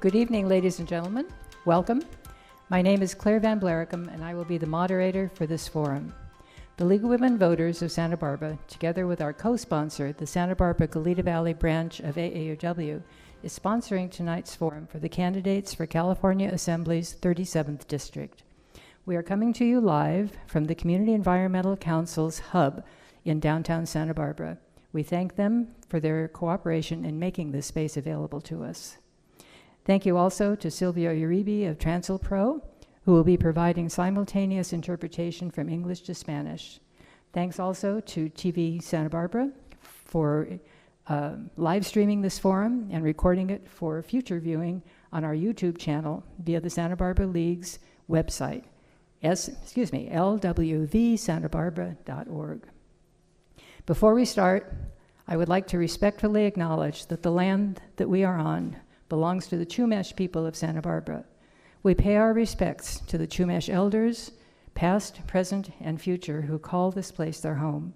Good evening, ladies and gentlemen. Welcome. My name is Claire Van Blaricum, and I will be the moderator for this forum. The League of Women Voters of Santa Barbara, together with our co-sponsor, the Santa Barbara Goleta Valley branch of AAUW, is sponsoring tonight's forum for the candidates for California Assembly's 37th District. We are coming to you live from the Community Environmental Council's hub in downtown Santa Barbara. We thank them for their cooperation in making this space available to us. Thank you also to Silvio Uribe of TransLPro, who will be providing simultaneous interpretation from English to Spanish. Thanks also to TV Santa Barbara for live streaming this forum and recording it for future viewing on our YouTube channel via the Santa Barbara League's website, lwvsantabarbara.org. Before we start, I would like to respectfully acknowledge that the land that we are on belongs to the Chumash people of Santa Barbara. We pay our respects to the Chumash elders, past, present, and future, who call this place their home.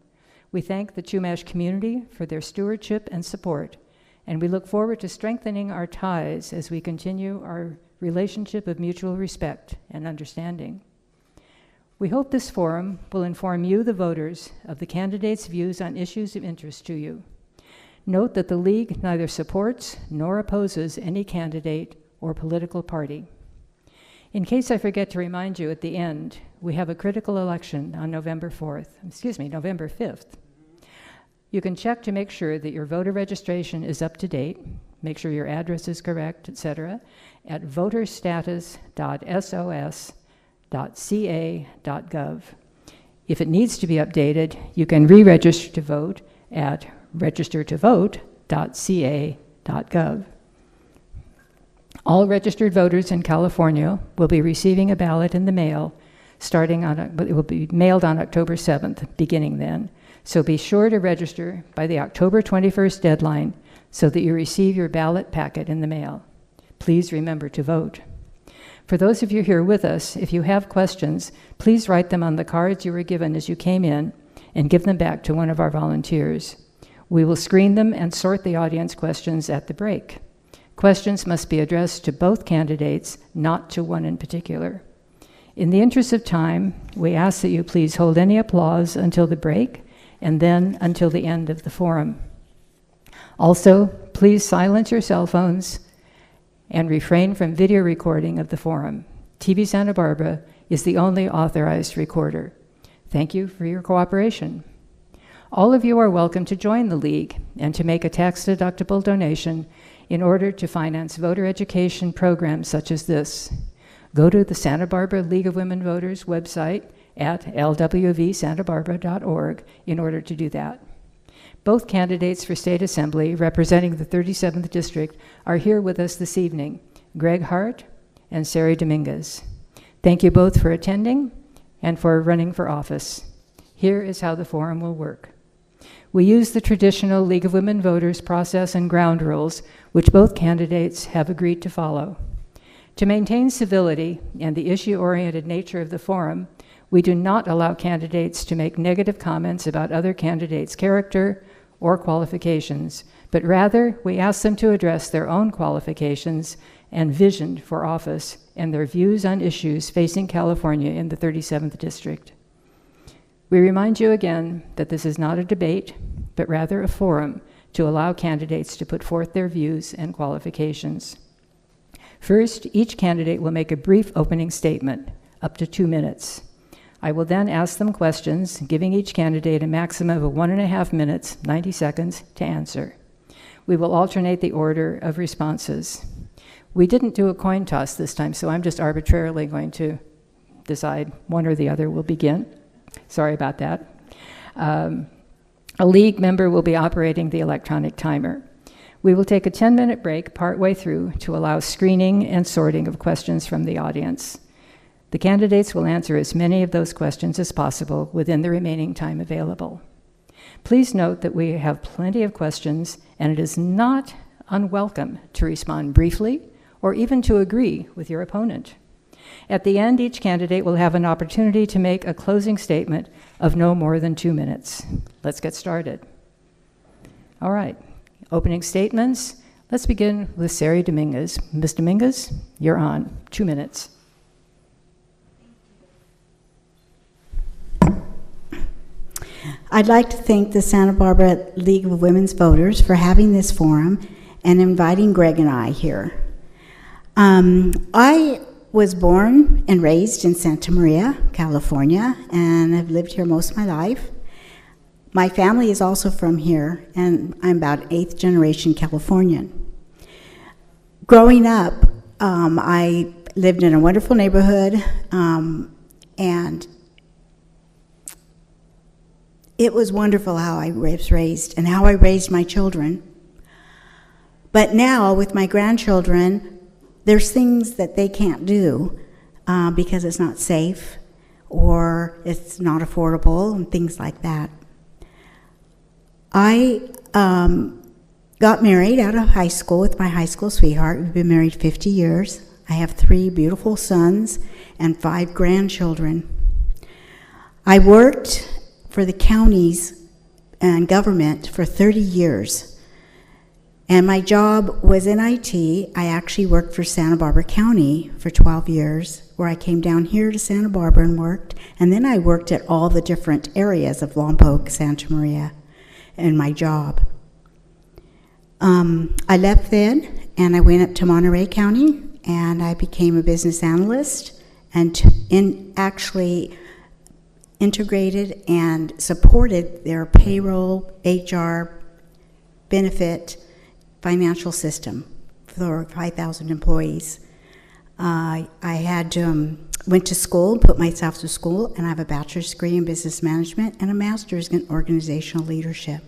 We thank the Chumash community for their stewardship and support, and we look forward to strengthening our ties as we continue our relationship of mutual respect and understanding. We hope this forum will inform you, the voters, of the candidates' views on issues of interest to you. Note that the League neither supports nor opposes any candidate or political party. In case I forget to remind you at the end, we have a critical election on November 5th. You can check to make sure that your voter registration is up to date, make sure your address is correct, etc., at voterstatus.sos.ca.gov. If it needs to be updated, you can re-register to vote at registertovote.ca.gov. All registered voters in California will be receiving a ballot in the mail it will be mailed on October 7th, beginning then. So be sure to register by the October 21st deadline so that you receive your ballot packet in the mail. Please remember to vote. For those of you here with us, if you have questions, please write them on the cards you were given as you came in and give them back to one of our volunteers. We will screen them and sort the audience questions at the break. Questions must be addressed to both candidates, not to one in particular. In the interest of time, we ask that you please hold any applause until the break and then until the end of the forum. Also, please silence your cell phones and refrain from video recording of the forum. TV Santa Barbara is the only authorized recorder. Thank you for your cooperation. All of you are welcome to join the League and to make a tax-deductible donation in order to finance voter education programs such as this. Go to the Santa Barbara League of Women Voters website at lwvsantabarbara.org in order to do that. Both candidates for State Assembly representing the 37th District are here with us this evening, Greg Hart and Sari Dominguez. Thank you both for attending and for running for office. Here is how the forum will work. We use the traditional League of Women Voters process and ground rules, which both candidates have agreed to follow. To maintain civility and the issue-oriented nature of the forum, we do not allow candidates to make negative comments about other candidates' character or qualifications, but rather we ask them to address their own qualifications and vision for office and their views on issues facing California in the 37th District. We remind you again that this is not a debate, but rather a forum to allow candidates to put forth their views and qualifications. First, each candidate will make a brief opening statement, up to 2 minutes. I will then ask them questions, giving each candidate a maximum of 1.5 minutes, 90 seconds, to answer. We will alternate the order of responses. We didn't do a coin toss this time, so I'm just arbitrarily going to decide one or the other will begin. Sorry about that. A League member will be operating the electronic timer. We will take a 10-minute break partway through to allow screening and sorting of questions from the audience. The candidates will answer as many of those questions as possible within the remaining time available. Please note that we have plenty of questions, and it is not unwelcome to respond briefly or even to agree with your opponent. At the end, each candidate will have an opportunity to make a closing statement of no more than 2 minutes. Let's get started. All right, opening statements. Let's begin with Sari Dominguez. Ms. Dominguez, you're on. 2 minutes. I'd like to thank the Santa Barbara League of Women's Voters for having this forum and inviting Greg and I here. I was born and raised in Santa Maria, California, and I've lived here most of my life. My family is also from here, and I'm about 8th generation Californian. Growing up, I lived in a wonderful neighborhood, and it was wonderful how I was raised and how I raised my children. But now, with my grandchildren, there's things that they can't do because it's not safe or it's not affordable and things like that. I got married out of high school with my high school sweetheart. We've been married 50 years. I have 3 beautiful sons and 5 grandchildren. I worked for the counties and government for 30 years. And my job was in IT. I actually worked for Santa Barbara County for 12 years, where I came down here to Santa Barbara and worked. And then I worked at all the different areas of Lompoc, Santa Maria, in my job. I left then, and I went up to Monterey County, and I became a business analyst, and actually integrated and supported their payroll, HR, benefit, financial system for 5,000 employees. I went to school, put myself to school, and I have a bachelor's degree in business management and a master's in organizational leadership.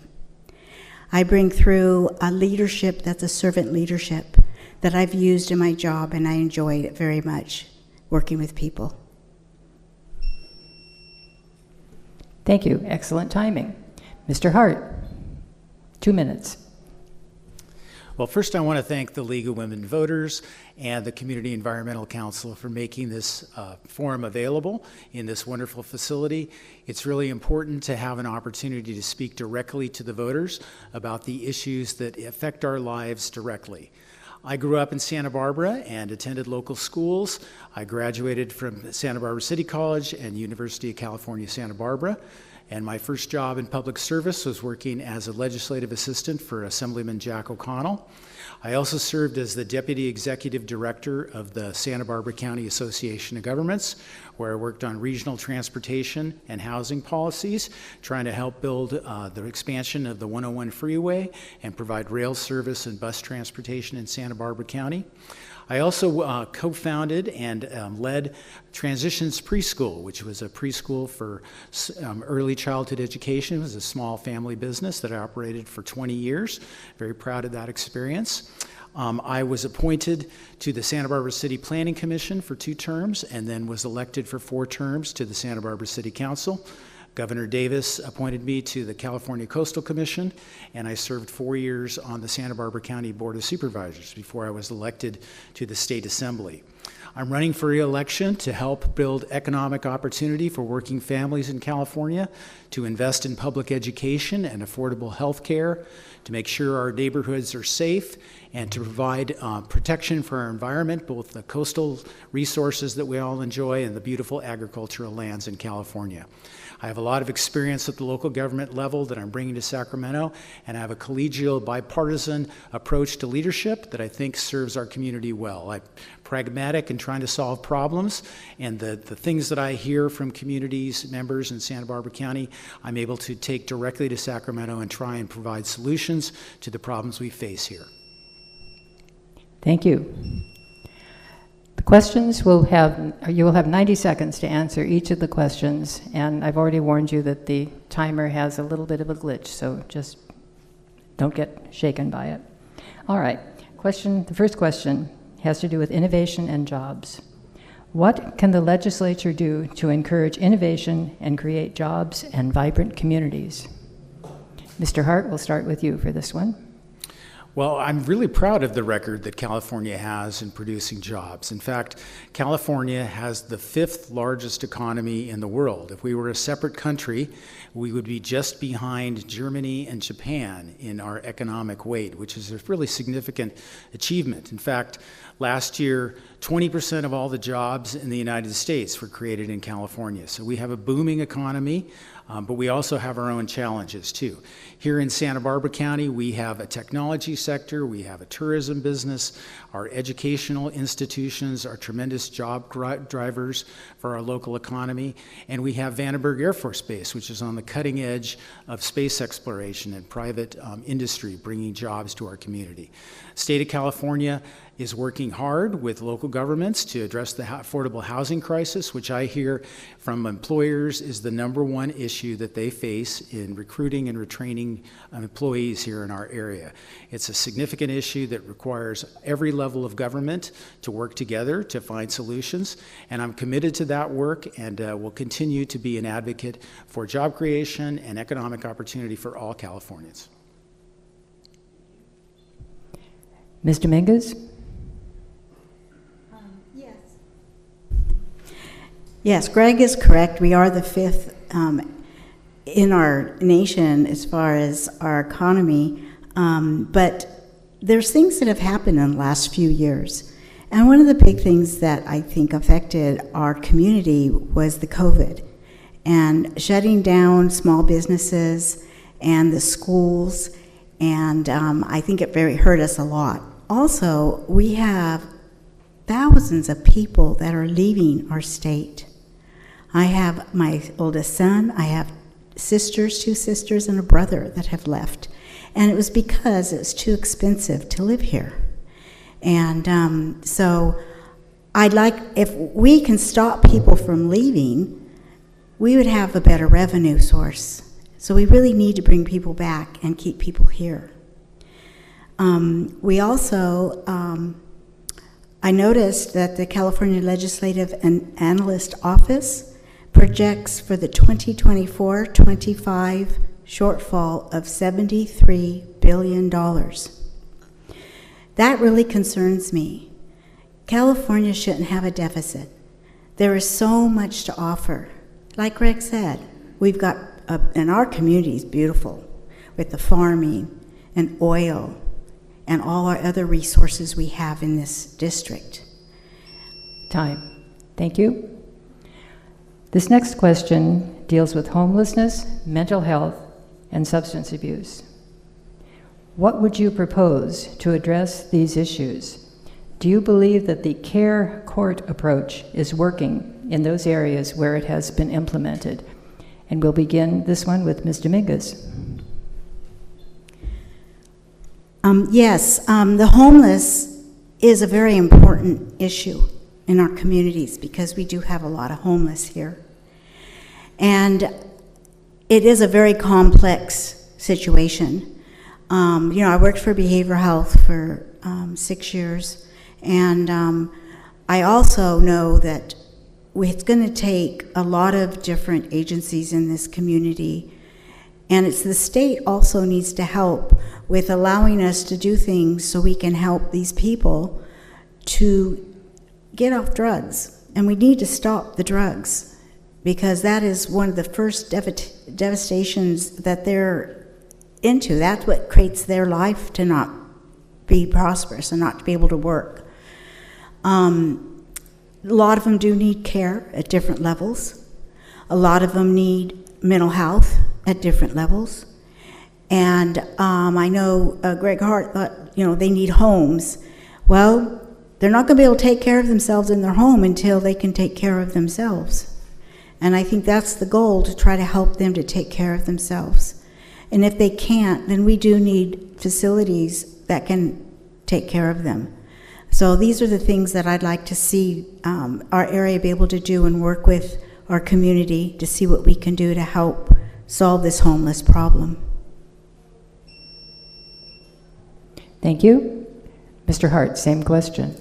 I bring through a leadership that's a servant leadership that I've used in my job, and I enjoy it very much, working with people. Thank you. Excellent timing. Mr. Hart, 2 minutes. Well, first I want to thank the League of Women Voters and the Community Environmental Council for making this forum available in this wonderful facility. It's really important to have an opportunity to speak directly to the voters about the issues that affect our lives directly. I grew up in Santa Barbara and attended local schools. I graduated from Santa Barbara City College and University of California, Santa Barbara. And my first job in public service was working as a legislative assistant for Assemblyman Jack O'Connell. I also served as the Deputy Executive Director of the Santa Barbara County Association of Governments, where I worked on regional transportation and housing policies, trying to help build the expansion of the 101 freeway and provide rail service and bus transportation in Santa Barbara County. I also co-founded and led Transitions Preschool, which was a preschool for early childhood education. It was a small family business that I operated for 20 years. Very proud of that experience. I was appointed to the Santa Barbara City Planning Commission for 2 terms and then was elected for 4 terms to the Santa Barbara City Council. Governor Davis appointed me to the California Coastal Commission, and I served 4 years on the Santa Barbara County Board of Supervisors before I was elected to the State Assembly. I'm running for re-election to help build economic opportunity for working families in California, to invest in public education and affordable health care, to make sure our neighborhoods are safe, and to provide protection for our environment, both the coastal resources that we all enjoy and the beautiful agricultural lands in California. I have a lot of experience at the local government level that I'm bringing to Sacramento, and I have a collegial, bipartisan approach to leadership that I think serves our community well. I'm pragmatic in trying to solve problems, and the things that I hear from communities, members in Santa Barbara County, I'm able to take directly to Sacramento and try and provide solutions to the problems we face here. Thank you. The questions you will have 90 seconds to answer each of the questions, and I've already warned you that the timer has a little bit of a glitch, so just don't get shaken by it. All right, the first question has to do with innovation and jobs. What can the legislature do to encourage innovation and create jobs and vibrant communities? Mr. Hart, we'll start with you for this one. Well, I'm really proud of the record that California has in producing jobs. In fact, California has the 5th largest economy in the world. If we were a separate country, we would be just behind Germany and Japan in our economic weight, which is a really significant achievement. In fact, last year, 20% of all the jobs in the United States were created in California. So we have a booming economy, but we also have our own challenges too. Here in Santa Barbara County, we have a technology sector, we have a tourism business, our educational institutions are tremendous job drivers for our local economy, and we have Vandenberg Air Force Base, which is on the cutting edge of space exploration and private industry, bringing jobs to our community. State of California is working hard with local governments to address the affordable housing crisis, which I hear from employers is the #1 issue that they face in recruiting and retraining employees here in our area. It's a significant issue that requires every level of government to work together to find solutions, and I'm committed to that work and will continue to be an advocate for job creation and economic opportunity for all Californians. Ms. Dominguez? Yes, Greg is correct. We are the 5th in our nation as far as our economy, but there's things that have happened in the last few years. And one of the big things that I think affected our community was the COVID and shutting down small businesses and the schools, and I think it hurt us a lot. Also, we have thousands of people that are leaving our state. I have my oldest son, I have sisters, 2 sisters, and a brother that have left. And it was because it was too expensive to live here. And so I'd like, if we can stop people from leaving, we would have a better revenue source. So we really need to bring people back and keep people here. We also, I noticed that the California Legislative and Analyst Office projects for the 2024-25 shortfall of $73 billion. That really concerns me. California shouldn't have a deficit. There is so much to offer. Like Greg said, we've got, and our community is beautiful with the farming and oil and all our other resources we have in this district. Time. Thank you. This next question deals with homelessness, mental health, and substance abuse. What would you propose to address these issues? Do you believe that the care court approach is working in those areas where it has been implemented? And we'll begin this one with Ms. Dominguez. Yes, the homeless is a very important issue in our communities because we do have a lot of homeless here. And it is a very complex situation. I worked for behavioral health for 6 years, and I also know that it's going to take a lot of different agencies in this community, and it's the state also needs to help with allowing us to do things so we can help these people to get off drugs. And we need to stop the drugs because that is one of the first devastations that they're into. That's what creates their life to not be prosperous and not to be able to work. A lot of them do need care at different levels. A lot of them need mental health at different levels. And I know Greg Hart thought, they need homes. Well, they're not going to be able to take care of themselves in their home until they can take care of themselves. And I think that's the goal, to try to help them to take care of themselves. And if they can't, then we do need facilities that can take care of them. So these are the things that I'd like to see our area be able to do and work with our community to see what we can do to help solve this homeless problem. Thank you. Mr. Hart, same question.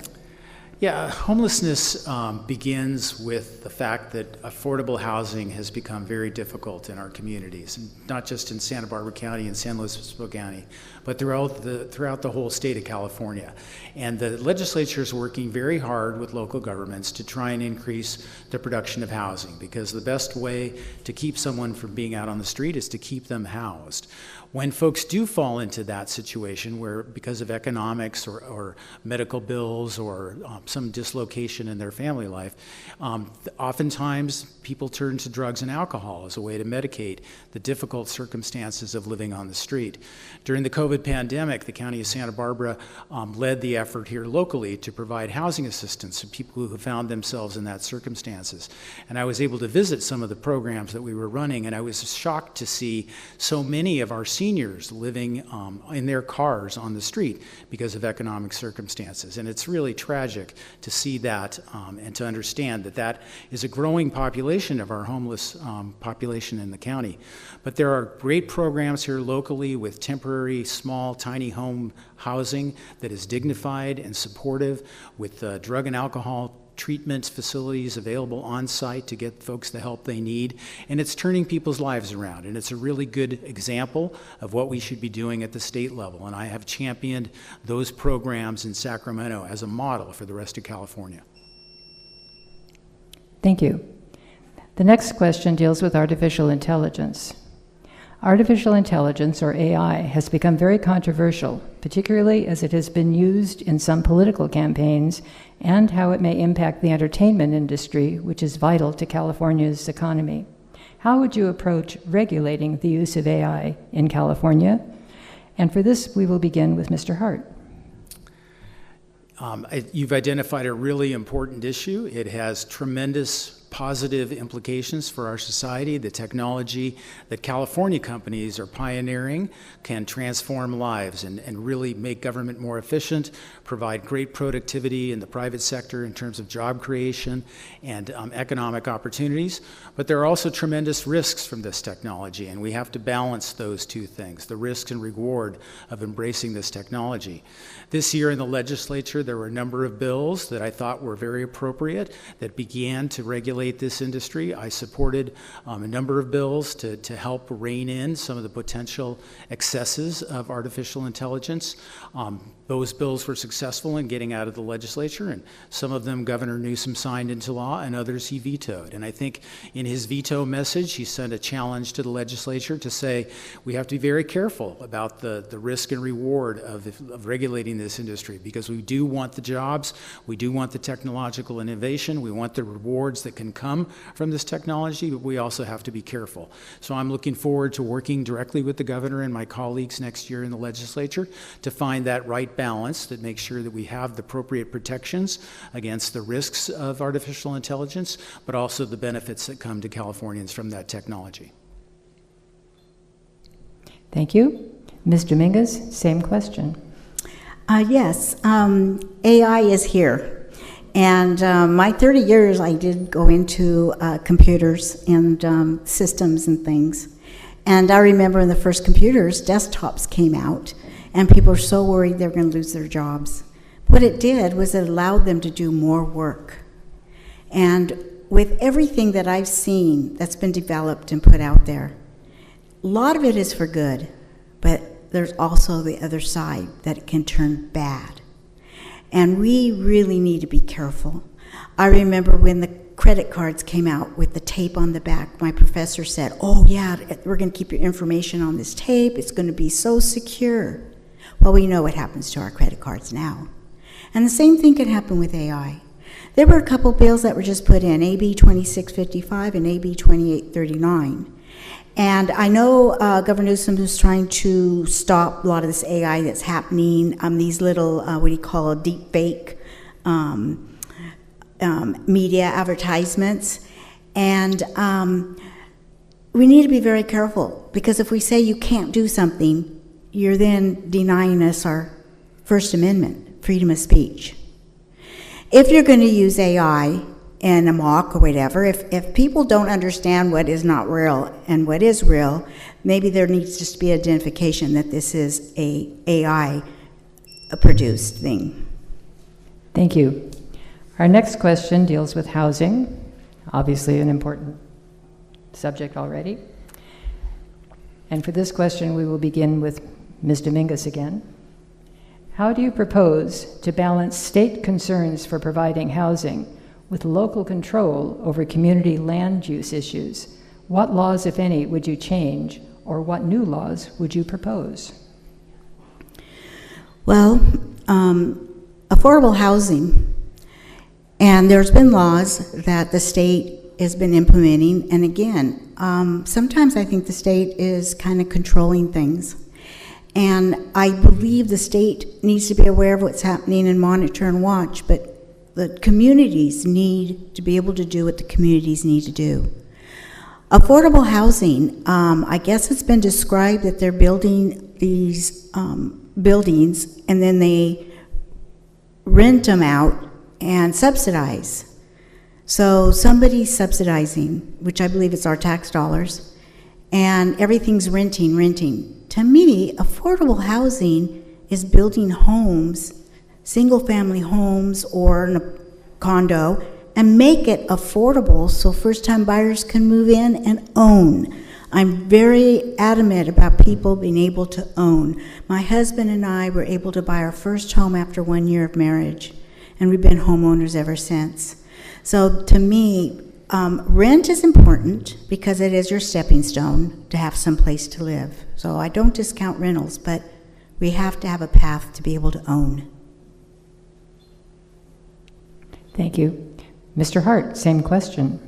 Yeah, homelessness begins with the fact that affordable housing has become very difficult in our communities, and not just in Santa Barbara County and San Luis Obispo County, but throughout the whole state of California. And the legislature is working very hard with local governments to try and increase the production of housing, because the best way to keep someone from being out on the street is to keep them housed. When folks do fall into that situation where, because of economics or medical bills or some dislocation in their family life, oftentimes people turn to drugs and alcohol as a way to medicate the difficult circumstances of living on the street. During the COVID pandemic, the County of Santa Barbara led the effort here locally to provide housing assistance to people who found themselves in that circumstances. And I was able to visit some of the programs that we were running, and I was shocked to see so many of our seniors living in their cars on the street because of economic circumstances. And it's really tragic to see that and to understand that that is a growing population of our homeless population in the county. But there are great programs here locally with temporary, small, tiny home housing that is dignified and supportive, with drug and alcohol treatment facilities available on site to get folks the help they need, and it's turning people's lives around, and it's a really good example of what we should be doing at the state level, and I have championed those programs in Sacramento as a model for the rest of California. Thank you. The next question deals with artificial intelligence. Artificial intelligence, or AI, has become very controversial, particularly as it has been used in some political campaigns and how it may impact the entertainment industry, which is vital to California's economy. How would you approach regulating the use of AI in California? And for this, we will begin with Mr. Hart. You've identified a really important issue. It has tremendous positive implications for our society. The technology that California companies are pioneering can transform lives and really make government more efficient, provide great productivity in the private sector in terms of job creation and economic opportunities. But there are also tremendous risks from this technology, and we have to balance those two things, the risk and reward of embracing this technology. This year in the legislature, there were a number of bills that I thought were very appropriate that began to regulate this industry. I supported a number of bills to help rein in some of the potential excesses of artificial intelligence. Those bills were successful in getting out of the legislature, and some of them Governor Newsom signed into law, and others he vetoed. And I think in his veto message, he sent a challenge to the legislature to say we have to be very careful about the risk and reward of regulating this industry, because we do want the jobs, we do want the technological innovation, we want the rewards that can come from this technology, but we also have to be careful. So I'm looking forward to working directly with the governor and my colleagues next year in the legislature to find that right balance that makes sure that we have the appropriate protections against the risks of artificial intelligence, but also the benefits that come to Californians from that technology. Thank you. Ms. Dominguez, same question. Yes, AI is here. And my 30 years, I did go into computers and systems and things. And I remember when the first computers, desktops came out, and people were so worried they were going to lose their jobs. What it did was it allowed them to do more work. And with everything that I've seen that's been developed and put out there, a lot of it is for good, but there's also the other side that it can turn bad. And we really need to be careful. I remember when the credit cards came out with the tape on the back, my professor said, oh yeah, we're going to keep your information on this tape. It's going to be so secure. Well, we know what happens to our credit cards now. And the same thing could happen with AI. There were a couple bills that were just put in, AB 2655 and AB 2839. And I know Governor Newsom is trying to stop a lot of this AI that's happening, these little, what do you call it, deep fake media advertisements. And we need to be very careful, because if we say you can't do something, you're then denying us our First Amendment, freedom of speech. If you're going to use AI in a mock or whatever, if people don't understand what is not real and what is real, maybe there needs just to be identification that this is a AI produced thing. Thank you. Our next question deals with housing, obviously an important subject already. And for this question, we will begin with Ms. Dominguez again. How do you propose to balance state concerns for providing housing with local control over community land use issues? What laws, if any, would you change, or what new laws would you propose? Well, affordable housing, and there's been laws that the state has been implementing, and again, sometimes I think the state is kind of controlling things. And I believe the state needs to be aware of what's happening and monitor and watch, but the communities need to be able to do what the communities need to do. Affordable housing, I guess it's been described that they're building these buildings and then they rent them out and subsidize. So somebody's subsidizing, which I believe is our tax dollars, and everything's renting. To me, affordable housing is building homes, single-family homes or in a condo, and make it affordable so first-time buyers can move in and own. I'm very adamant about people being able to own. My husband and I were able to buy our first home after 1 year of marriage, and we've been homeowners ever since. So to me, rent is important because it is your stepping stone to have some place to live. So I don't discount rentals, but we have to have a path to be able to own. Thank you. Mr. Hart, same question.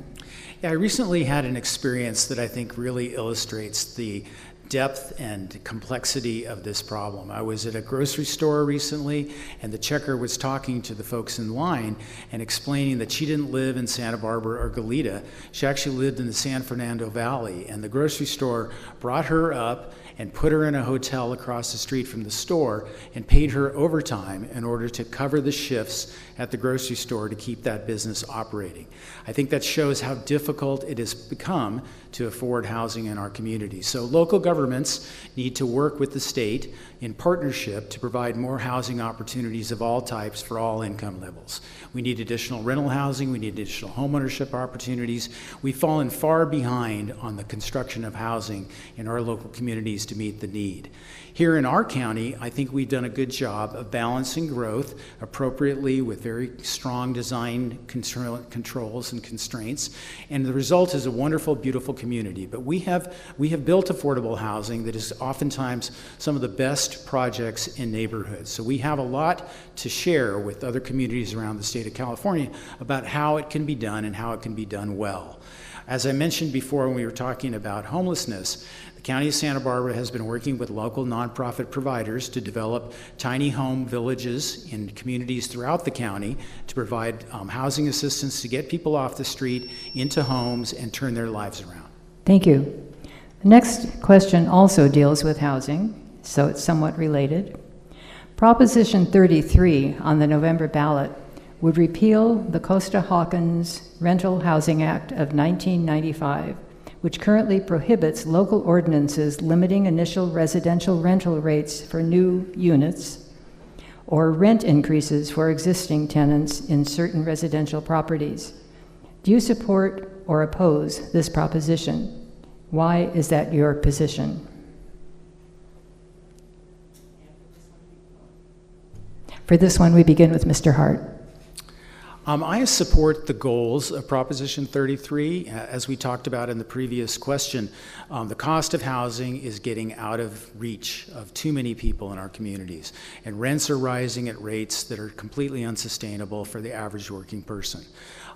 Yeah, I recently had an experience that I think really illustrates the depth and complexity of this problem. I was at a grocery store recently, and the checker was talking to the folks in line and explaining that she didn't live in Santa Barbara or Goleta. She actually lived in the San Fernando Valley, and the grocery store brought her up and put her in a hotel across the street from the store and paid her overtime in order to cover the shifts at the grocery store to keep that business operating. I think that shows how difficult it has become to afford housing in our communities. So local governments need to work with the state in partnership to provide more housing opportunities of all types for all income levels. We need additional rental housing, we need additional homeownership opportunities. We've fallen far behind on the construction of housing in our local communities to meet the need. Here in our county, I think we've done a good job of balancing growth appropriately with very strong design controls and constraints, and the result is a wonderful, beautiful community. But we have built affordable housing that is oftentimes some of the best projects in neighborhoods. So we have a lot to share with other communities around the state of California about how it can be done and how it can be done well. As I mentioned before when we were talking about homelessness, the County of Santa Barbara has been working with local nonprofit providers to develop tiny home villages in communities throughout the county to provide housing assistance to get people off the street into homes and turn their lives around. Thank you. The next question also deals with housing, so it's somewhat related. Proposition 33 on the November ballot would repeal the Costa-Hawkins Rental Housing Act of 1995, which currently prohibits local ordinances limiting initial residential rental rates for new units or rent increases for existing tenants in certain residential properties. Do you support or oppose this proposition? Why is that your position? For this one, we begin with Mr. Hart. I support the goals of Proposition 33. As we talked about in the previous question, the cost of housing is getting out of reach of too many people in our communities, and rents are rising at rates that are completely unsustainable for the average working person.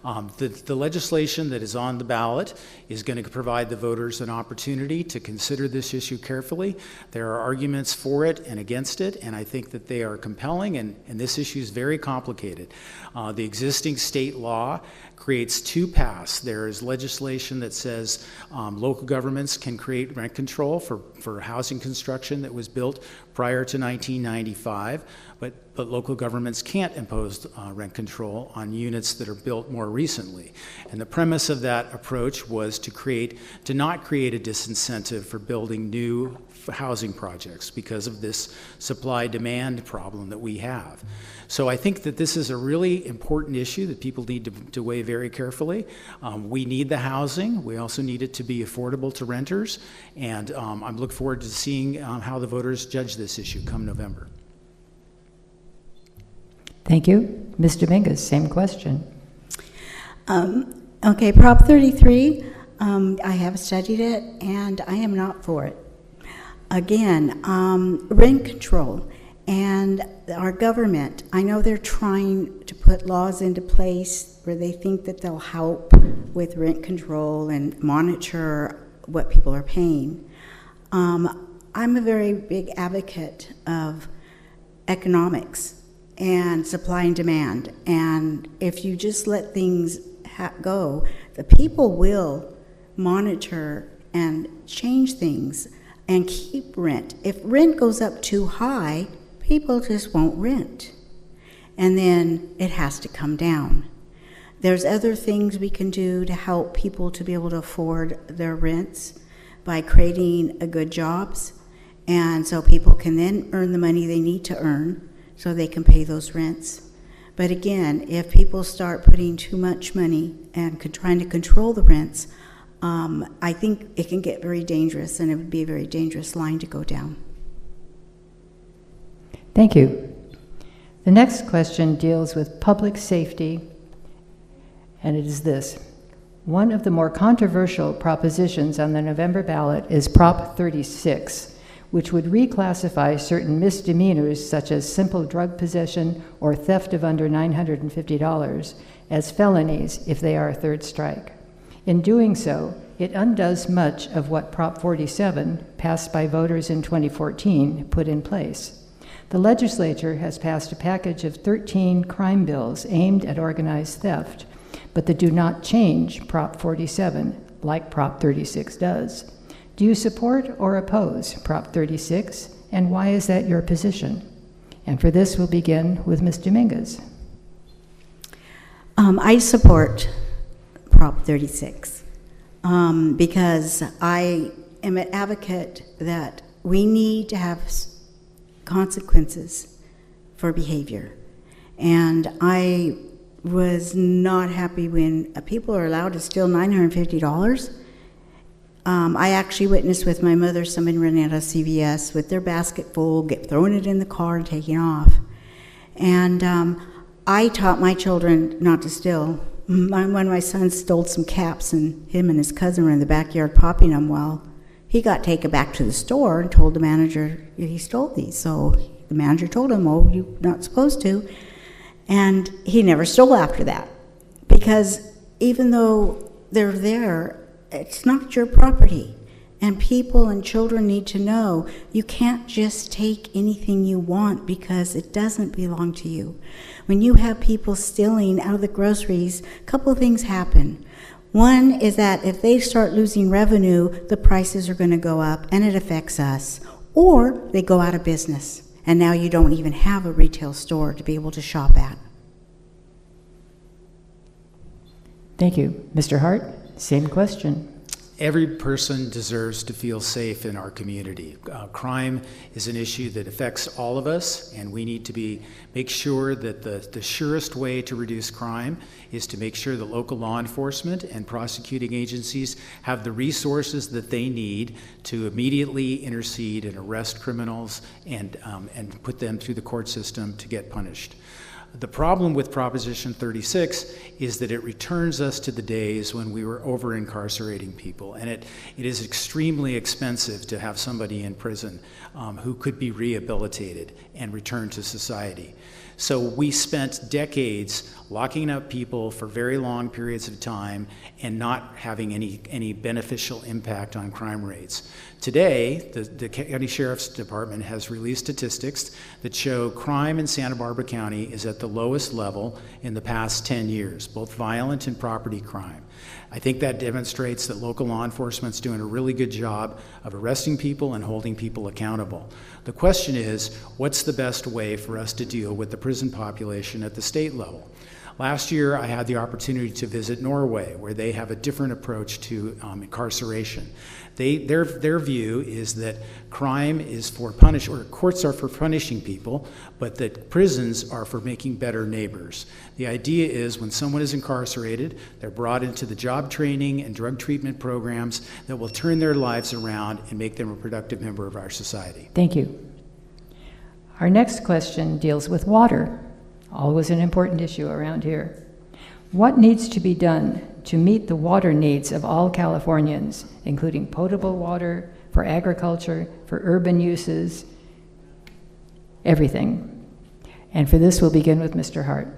The legislation that is on the ballot is going to provide the voters an opportunity to consider this issue carefully. There are arguments for it and against it, and I think that they are compelling, and this issue is very complicated. The existing state law creates two paths. There is legislation that says local governments can create rent control for housing construction that was built prior to 1995, but local governments can't impose rent control on units that are built more recently. And the premise of that approach was to not create a disincentive for building new housing projects because of this supply-demand problem that we have. So I think that this is a really important issue that people need to weigh very carefully. We need the housing. We also need it to be affordable to renters. And I look forward to seeing how the voters judge this issue come November. Thank you. Ms. Dominguez, same question. Okay, Prop 33, I have studied it, and I am not for it. Again, rent control and our government, I know they're trying to put laws into place where they think that they'll help with rent control and monitor what people are paying. I'm a very big advocate of economics and supply and demand, and if you just let things go, the people will monitor and change things and keep rent. If rent goes up too high, people just won't rent. And then it has to come down. There's other things we can do to help people to be able to afford their rents by creating good jobs. And so people can then earn the money they need to earn so they can pay those rents. But again, if people start putting too much money and trying to control the rents, I think it can get very dangerous, and it would be a very dangerous line to go down. Thank you. The next question deals with public safety, and it is this. One of the more controversial propositions on the November ballot is Prop 36, which would reclassify certain misdemeanors such as simple drug possession or theft of under $950 as felonies if they are a third strike. In doing so, it undoes much of what Prop 47, passed by voters in 2014, put in place. The legislature has passed a package of 13 crime bills aimed at organized theft, but that do not change Prop 47 like Prop 36 does. Do you support or oppose Prop 36, and why is that your position? And for this, we'll begin with Ms. Dominguez. I support Prop 36 because I am an advocate that we need to have consequences for behavior. And I was not happy when people are allowed to steal $950. I actually witnessed with my mother someone running out of CVS with their basket full, throwing it in the car and taking off. And I taught my children not to steal. One of my sons stole some caps, and him and his cousin were in the backyard popping them. Well, he got taken back to the store and told the manager he stole these. So the manager told him, "Oh, you're not supposed to." And he never stole after that, because even though they're there, it's not your property. And people and children need to know you can't just take anything you want because it doesn't belong to you. When you have people stealing out of the groceries, a couple of things happen. One is that if they start losing revenue, the prices are going to go up and it affects us. Or they go out of business and now you don't even have a retail store to be able to shop at. Thank you. Mr. Hart, same question. Every person deserves to feel safe in our community. Crime is an issue that affects all of us, and we need to make sure that the surest way to reduce crime is to make sure that local law enforcement and prosecuting agencies have the resources that they need to immediately intercede and arrest criminals and put them through the court system to get punished. The problem with Proposition 36 is that it returns us to the days when we were over-incarcerating people, and it is extremely expensive to have somebody in prison who could be rehabilitated and return to society. So we spent decades locking up people for very long periods of time and not having any beneficial impact on crime rates. Today, the County Sheriff's Department has released statistics that show crime in Santa Barbara County is at at the lowest level in the past 10 years, both violent and property crime. I think that demonstrates that local law enforcement is doing a really good job of arresting people and holding people accountable. The question is, what's the best way for us to deal with the prison population at the state level? Last year, I had the opportunity to visit Norway, where they have a different approach to incarceration. Their view is that crime is for courts are for punishing people, but that prisons are for making better neighbors. The idea is when someone is incarcerated, they're brought into the job training and drug treatment programs that will turn their lives around and make them a productive member of our society. Thank you. Our next question deals with water, always an important issue around here. What needs to be done to meet the water needs of all Californians, including potable water, for agriculture, for urban uses, everything? And for this, we'll begin with Mr. Hart.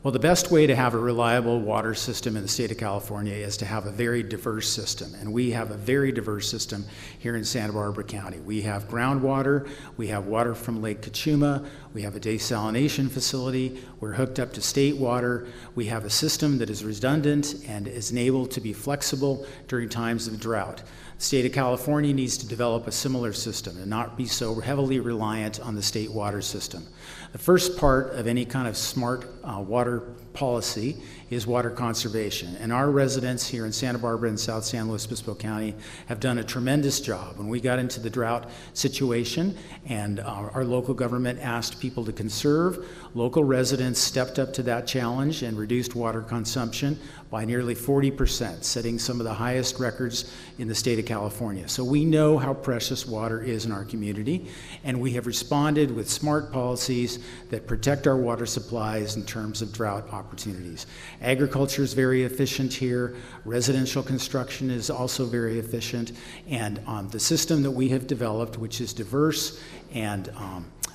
Well, the best way to have a reliable water system in the state of California is to have a very diverse system, and we have a very diverse system here in Santa Barbara County. We have groundwater, we have water from Lake Cachuma, we have a desalination facility, we're hooked up to state water, we have a system that is redundant and is able to be flexible during times of drought. The state of California needs to develop a similar system and not be so heavily reliant on the state water system. The first part of any kind of smart water policy is water conservation. And our residents here in Santa Barbara and South San Luis Obispo County have done a tremendous job. When we got into the drought situation and our local government asked people to conserve, local residents stepped up to that challenge and reduced water consumption by nearly 40%, setting some of the highest records in the state of California. So we know how precious water is in our community, and we have responded with smart policies that protect our water supplies in terms of drought opportunities. Agriculture is very efficient here. Residential construction is also very efficient. And the system that we have developed, which is diverse and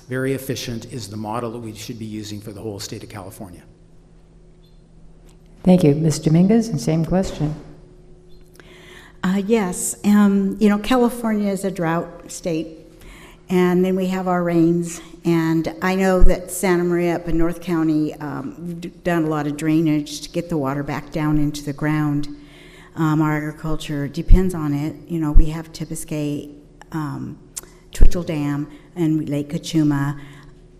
very efficient, is the model that we should be using for the whole state of California. Thank you. Ms. Dominguez, and same question. Yes, you know, California is a drought state, and then we have our rains, and I know that Santa Maria up in North County, we've done a lot of drainage to get the water back down into the ground. Our agriculture depends on it. You know, we have Tibiscay, Twitchell Dam, and Lake Cachuma.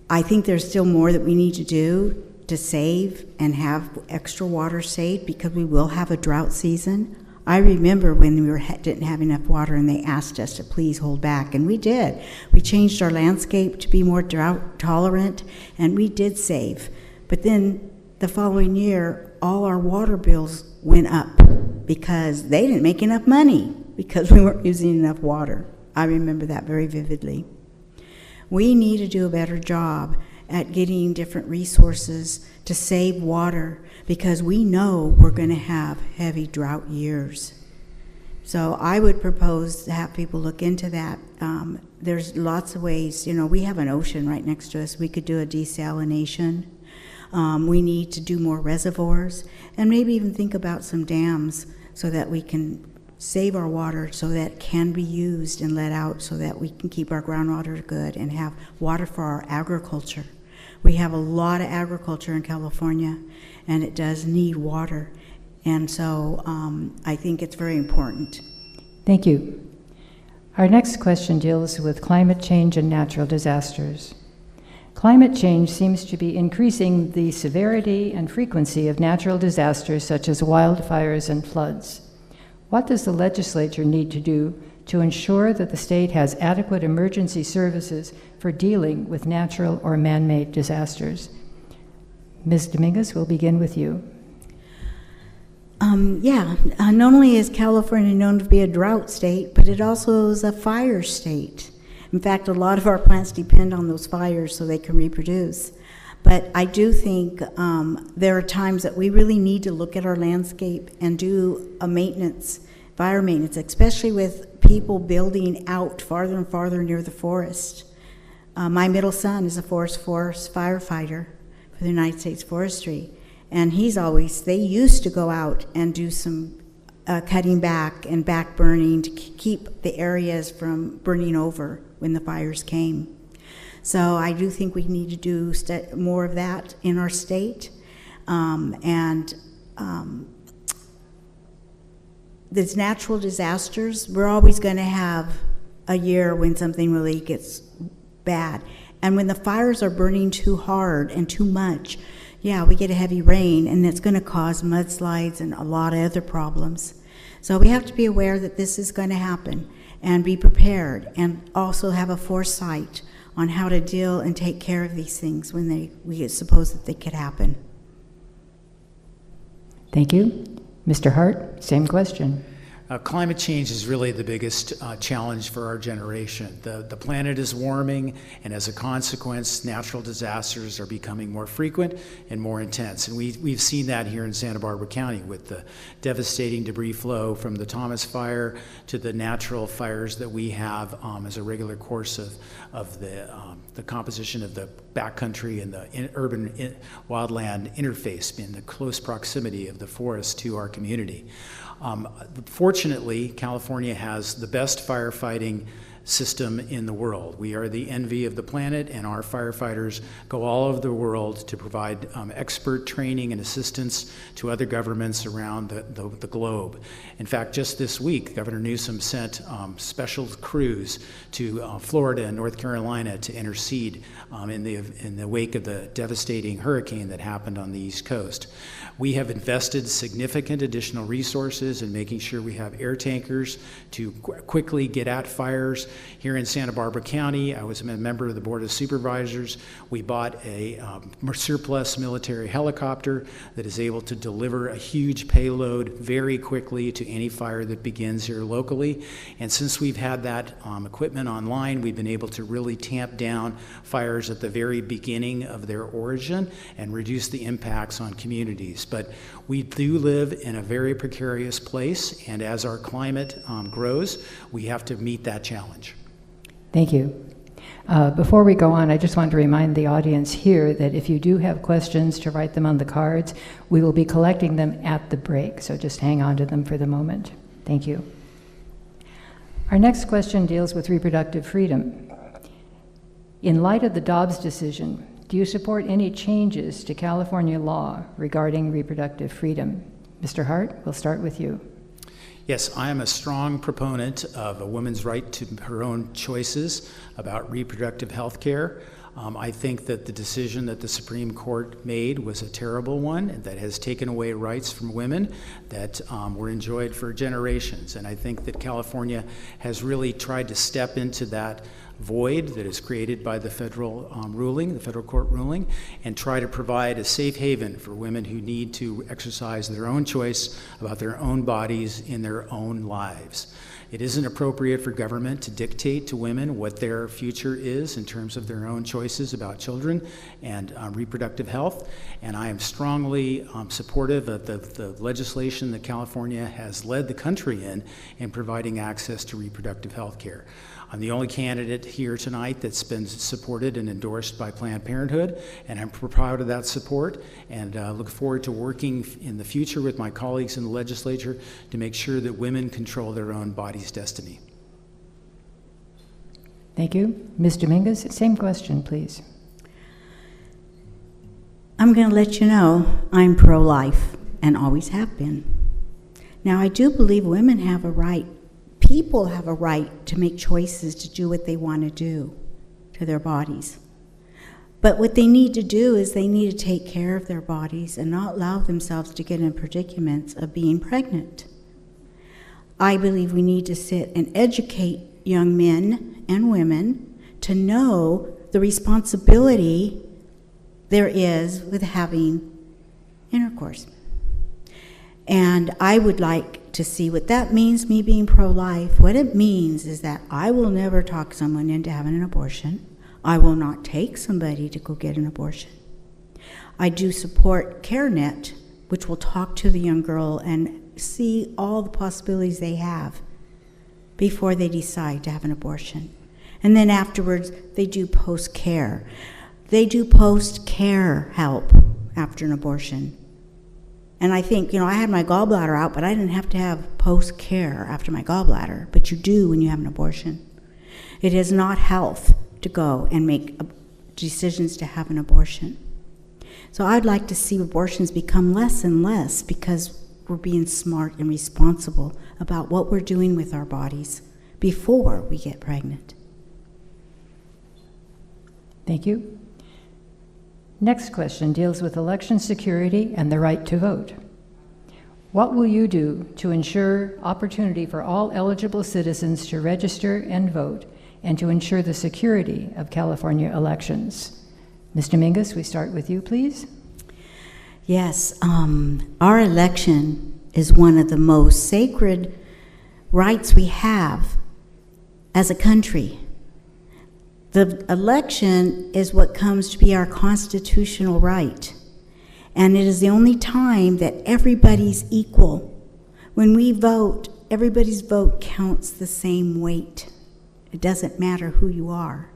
I think there's still more that we need to do to save and have extra water saved, because we will have a drought season. I remember when we didn't have enough water and they asked us to please hold back, and we did. We changed our landscape to be more drought tolerant, and we did save. But then the following year, all our water bills went up because they didn't make enough money because we weren't using enough water. I remember that very vividly. We need to do a better job at getting different resources to save water, because we know we're going to have heavy drought years. So I would propose to have people look into that. There's lots of ways. You know, we have an ocean right next to us. We could do a desalination. We need to do more reservoirs, and maybe even think about some dams so that we can save our water so that it can be used and let out, so that we can keep our groundwater good and have water for our agriculture. We have a lot of agriculture in California, and it does need water. And so I think it's very important. Thank you. Our next question deals with climate change and natural disasters. Climate change seems to be increasing the severity and frequency of natural disasters such as wildfires and floods. What does the legislature need to do to ensure that the state has adequate emergency services for dealing with natural or man-made disasters? Ms. Dominguez, we'll begin with you. Not only is California known to be a drought state, but it also is a fire state. In fact, a lot of our plants depend on those fires so they can reproduce. But I do think there are times that we really need to look at our landscape and do a maintenance, fire maintenance, especially with people building out farther and farther near the forest. My middle son is a forest firefighter for the United States Forestry, and they used to go out and do some cutting back and back burning to keep the areas from burning over when the fires came. So I do think we need to do more of that in our state. These natural disasters, we're always going to have a year when something really gets bad. And when the fires are burning too hard and too much, yeah, we get a heavy rain, and it's going to cause mudslides and a lot of other problems. So we have to be aware that this is going to happen and be prepared, and also have a foresight on how to deal and take care of these things when we suppose that they could happen. Thank you. Mr. Hart, same question. Climate change is really the biggest challenge for our generation. The planet is warming, and as a consequence, natural disasters are becoming more frequent and more intense. And we've seen that here in Santa Barbara County with the devastating debris flow from the Thomas Fire to the natural fires that we have as a regular course of the composition of the backcountry and the urban wildland interface in the close proximity of the forest to our community. Fortunately, California has the best firefighting system in the world. We are the envy of the planet, and our firefighters go all over the world to provide expert training and assistance to other governments around the globe. In fact, just this week, Governor Newsom sent special crews to Florida and North Carolina to intercede in the wake of the devastating hurricane that happened on the East Coast. We have invested significant additional resources in making sure we have air tankers to quickly get at fires. Here in Santa Barbara County, I was a member of the Board of Supervisors. We bought a surplus military helicopter that is able to deliver a huge payload very quickly to any fire that begins here locally. And since we've had that equipment online, we've been able to really tamp down fires at the very beginning of their origin and reduce the impacts on communities. But we do live in a very precarious place, and as our climate grows, we have to meet that challenge. Thank you. Before we go on, I just want to remind the audience here that if you do have questions, to write them on the cards. We will be collecting them at the break, so just hang on to them for the moment. Thank you. Our next question deals with reproductive freedom. In light of the Dobbs decision, do you support any changes to California law regarding reproductive freedom? Mr. Hart, we'll start with you. Yes, I am a strong proponent of a woman's right to her own choices about reproductive health care. I think that the decision that the Supreme Court made was a terrible one that has taken away rights from women that were enjoyed for generations. And I think that California has really tried to step into that void that is created by the federal the federal court ruling, and try to provide a safe haven for women who need to exercise their own choice about their own bodies in their own lives. It isn't appropriate for government to dictate to women what their future is in terms of their own choices about children and reproductive health, and I am strongly supportive of the legislation that California has led the country in providing access to reproductive health care. I'm the only candidate here tonight that's been supported and endorsed by Planned Parenthood, and I'm proud of that support, and look forward to working in the future with my colleagues in the legislature to make sure that women control their own body's destiny. Thank you. Ms. Dominguez, same question, please. I'm going to let you know I'm pro-life and always have been. Now, I do believe women have a right, people have a right to make choices to do what they want to do to their bodies. But what they need to do is they need to take care of their bodies and not allow themselves to get in predicaments of being pregnant. I believe we need to sit and educate young men and women to know the responsibility there is with having intercourse. And I would like to see what that means, me being pro-life. What it means is that I will never talk someone into having an abortion. I will not take somebody to go get an abortion. I do support CareNet, which will talk to the young girl and see all the possibilities they have before they decide to have an abortion. And then afterwards, they do post-care. They do post-care help after an abortion. And I think, I had my gallbladder out, but I didn't have to have post-care after my gallbladder. But you do when you have an abortion. It is not health to go and make decisions to have an abortion. So I'd like to see abortions become less and less because we're being smart and responsible about what we're doing with our bodies before we get pregnant. Thank you. Next question deals with election security and the right to vote. What will you do to ensure opportunity for all eligible citizens to register and vote and to ensure the security of California elections? Ms. Dominguez, we start with you, please. Yes, our election is one of the most sacred rights we have as a country. The election is what comes to be our constitutional right, and it is the only time that everybody's equal. When we vote, everybody's vote counts the same weight. It doesn't matter who you are.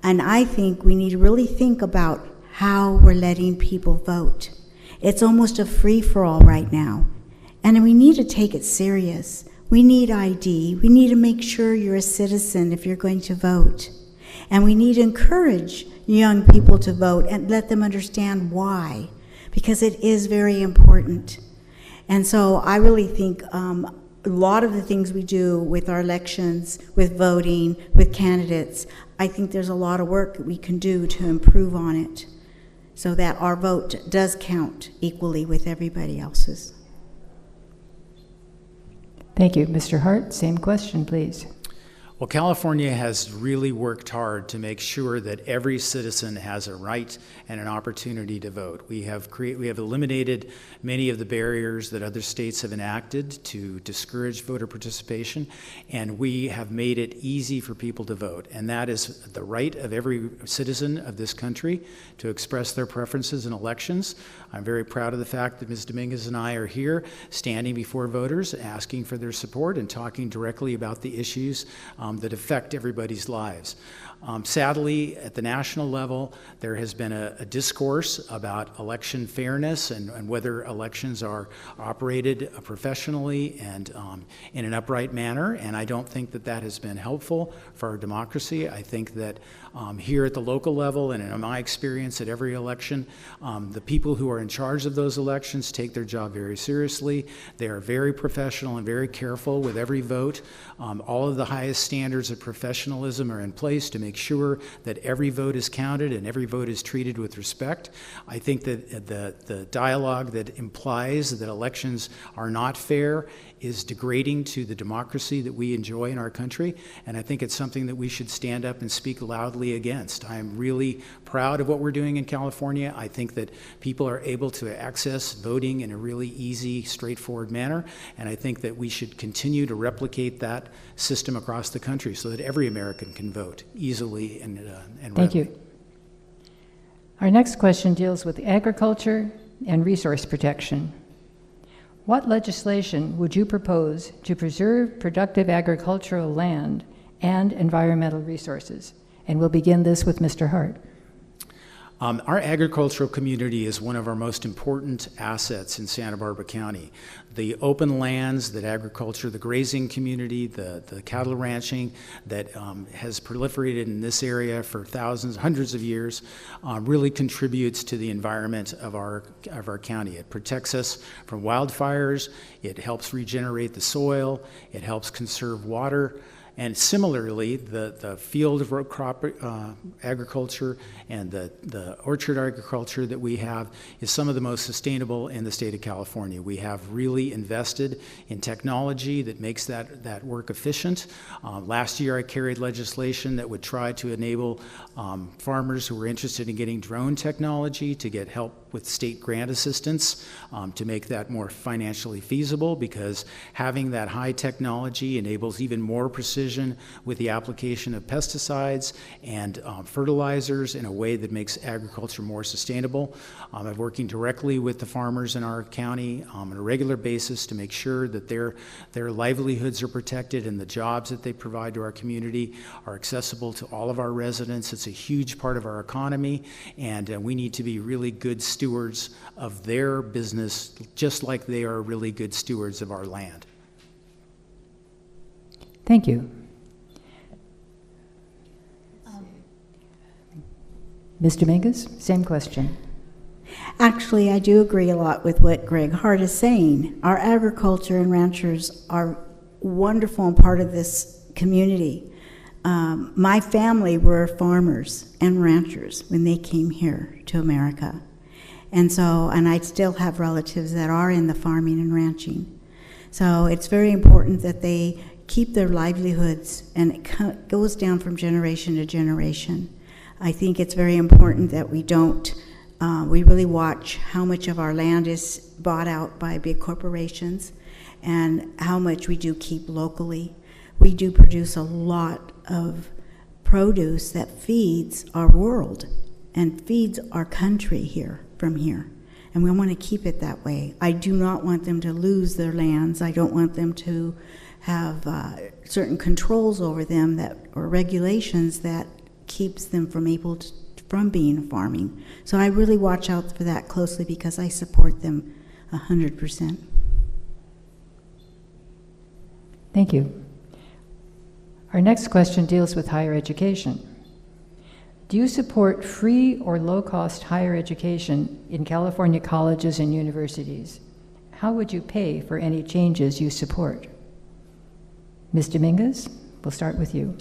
And I think we need to really think about how we're letting people vote. It's almost a free-for-all right now, and we need to take it serious. We need ID. We need to make sure you're a citizen if you're going to vote. And we need to encourage young people to vote and let them understand why, because it is very important. And so I really think a lot of the things we do with our elections, with voting, with candidates, I think there's a lot of work that we can do to improve on it so that our vote does count equally with everybody else's. Thank you. Mr. Hart, same question, please. Well, California has really worked hard to make sure that every citizen has a right and an opportunity to vote. We have eliminated many of the barriers that other states have enacted to discourage voter participation, and we have made it easy for people to vote. And that is the right of every citizen of this country to express their preferences in elections. I'm very proud of the fact that Ms. Dominguez and I are here standing before voters, asking for their support and talking directly about the issues that affect everybody's lives. Sadly, at the national level, there has been a discourse about election fairness and whether elections are operated professionally and in an upright manner, and I don't think that that has been helpful for our democracy. I think that here at the local level and in my experience at every election, the people who are in charge of those elections take their job very seriously. They are very professional and very careful with every vote. All of the highest standards of professionalism are in place to make sure that every vote is counted and every vote is treated with respect. I think that the dialogue that implies that elections are not fair is degrading to the democracy that we enjoy in our country, and I think it's something that we should stand up and speak loudly against. I'm really proud of what we're doing in California. I think that people are able to access voting in a really easy, straightforward manner, and I think that we should continue to replicate that system across the country so that every American can vote easily and Thank readily. you. Our next question deals with agriculture and resource protection. What legislation would you propose to preserve productive agricultural land and environmental resources? And we'll begin this with Mr. Hart. Our agricultural community is one of our most important assets in Santa Barbara County. The open lands that agriculture, the grazing community, the cattle ranching that has proliferated in this area for thousands, hundreds of years, really contributes to the environment of our county. It protects us from wildfires, it helps regenerate the soil, it helps conserve water. And similarly, the field of row crop agriculture and the orchard agriculture that we have is some of the most sustainable in the state of California. We have really invested in technology that makes that work efficient. Last year I carried legislation that would try to enable farmers who were interested in getting drone technology to get help with state grant assistance to make that more financially feasible, because having that high technology enables even more precision with the application of pesticides and fertilizers in a way that makes agriculture more sustainable. I'm working directly with the farmers in our county on a regular basis to make sure that their livelihoods are protected and the jobs that they provide to our community are accessible to all of our residents. It's a huge part of our economy, and we need to be really good stewards of their business, just like they are really good stewards of our land. Thank you. Ms. Dominguez, same question. Actually, I do agree a lot with what Greg Hart is saying. Our agriculture and ranchers are wonderful and part of this community. My family were farmers and ranchers when they came here to America. And I still have relatives that are in the farming and ranching. So it's very important that they keep their livelihoods, and it goes down from generation to generation. I think it's very important that we really watch how much of our land is bought out by big corporations and how much we do keep locally. We do produce a lot of produce that feeds our world and feeds our country from here. And we want to keep it that way. I do not want them to lose their lands. I don't want them to have certain controls over them or regulations that keeps them from being farming. So I really watch out for that closely because I support them 100%. Thank you. Our next question deals with higher education. Do you support free or low-cost higher education in California colleges and universities? How would you pay for any changes you support? Ms. Dominguez, we'll start with you.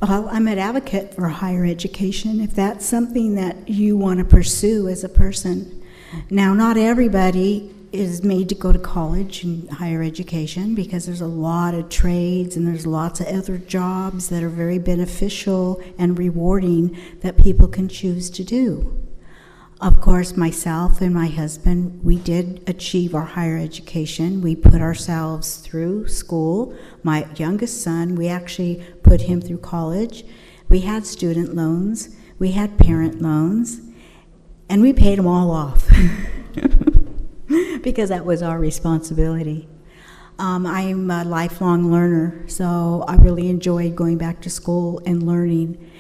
Well, I'm an advocate for higher education if that's something that you want to pursue as a person. Now, not everybody is made to go to college and higher education because there's a lot of trades and there's lots of other jobs that are very beneficial and rewarding that people can choose to do. Of course, myself and my husband, we did achieve our higher education. We put ourselves through school. My youngest son, we actually put him through college. We had student loans. We had parent loans. And we paid them all off because that was our responsibility. I'm a lifelong learner, so I really enjoyed going back to school and learning.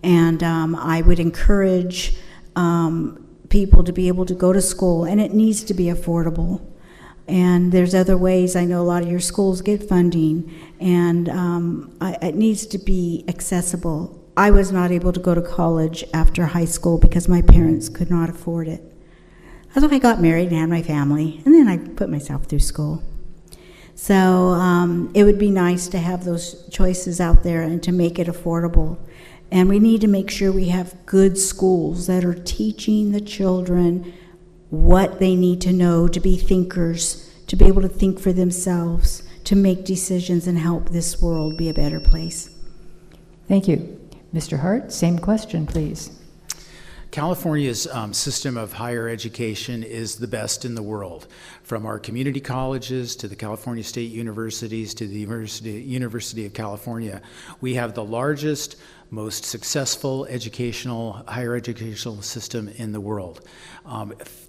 And I would encourage people to be able to go to school, and it needs to be affordable. And there's other ways. I know a lot of your schools get funding, and it needs to be accessible. I was not able to go to college after high school because my parents could not afford it. So I got married and had my family, and then I put myself through school. So it would be nice to have those choices out there and to make it affordable. And we need to make sure we have good schools that are teaching the children what they need to know to be thinkers, to be able to think for themselves, to make decisions and help this world be a better place. Thank you. Mr. Hart, same question, please. California's system of higher education is the best in the world. From our community colleges to the California State Universities to the University of California, we have the largest, most successful higher educational system in the world.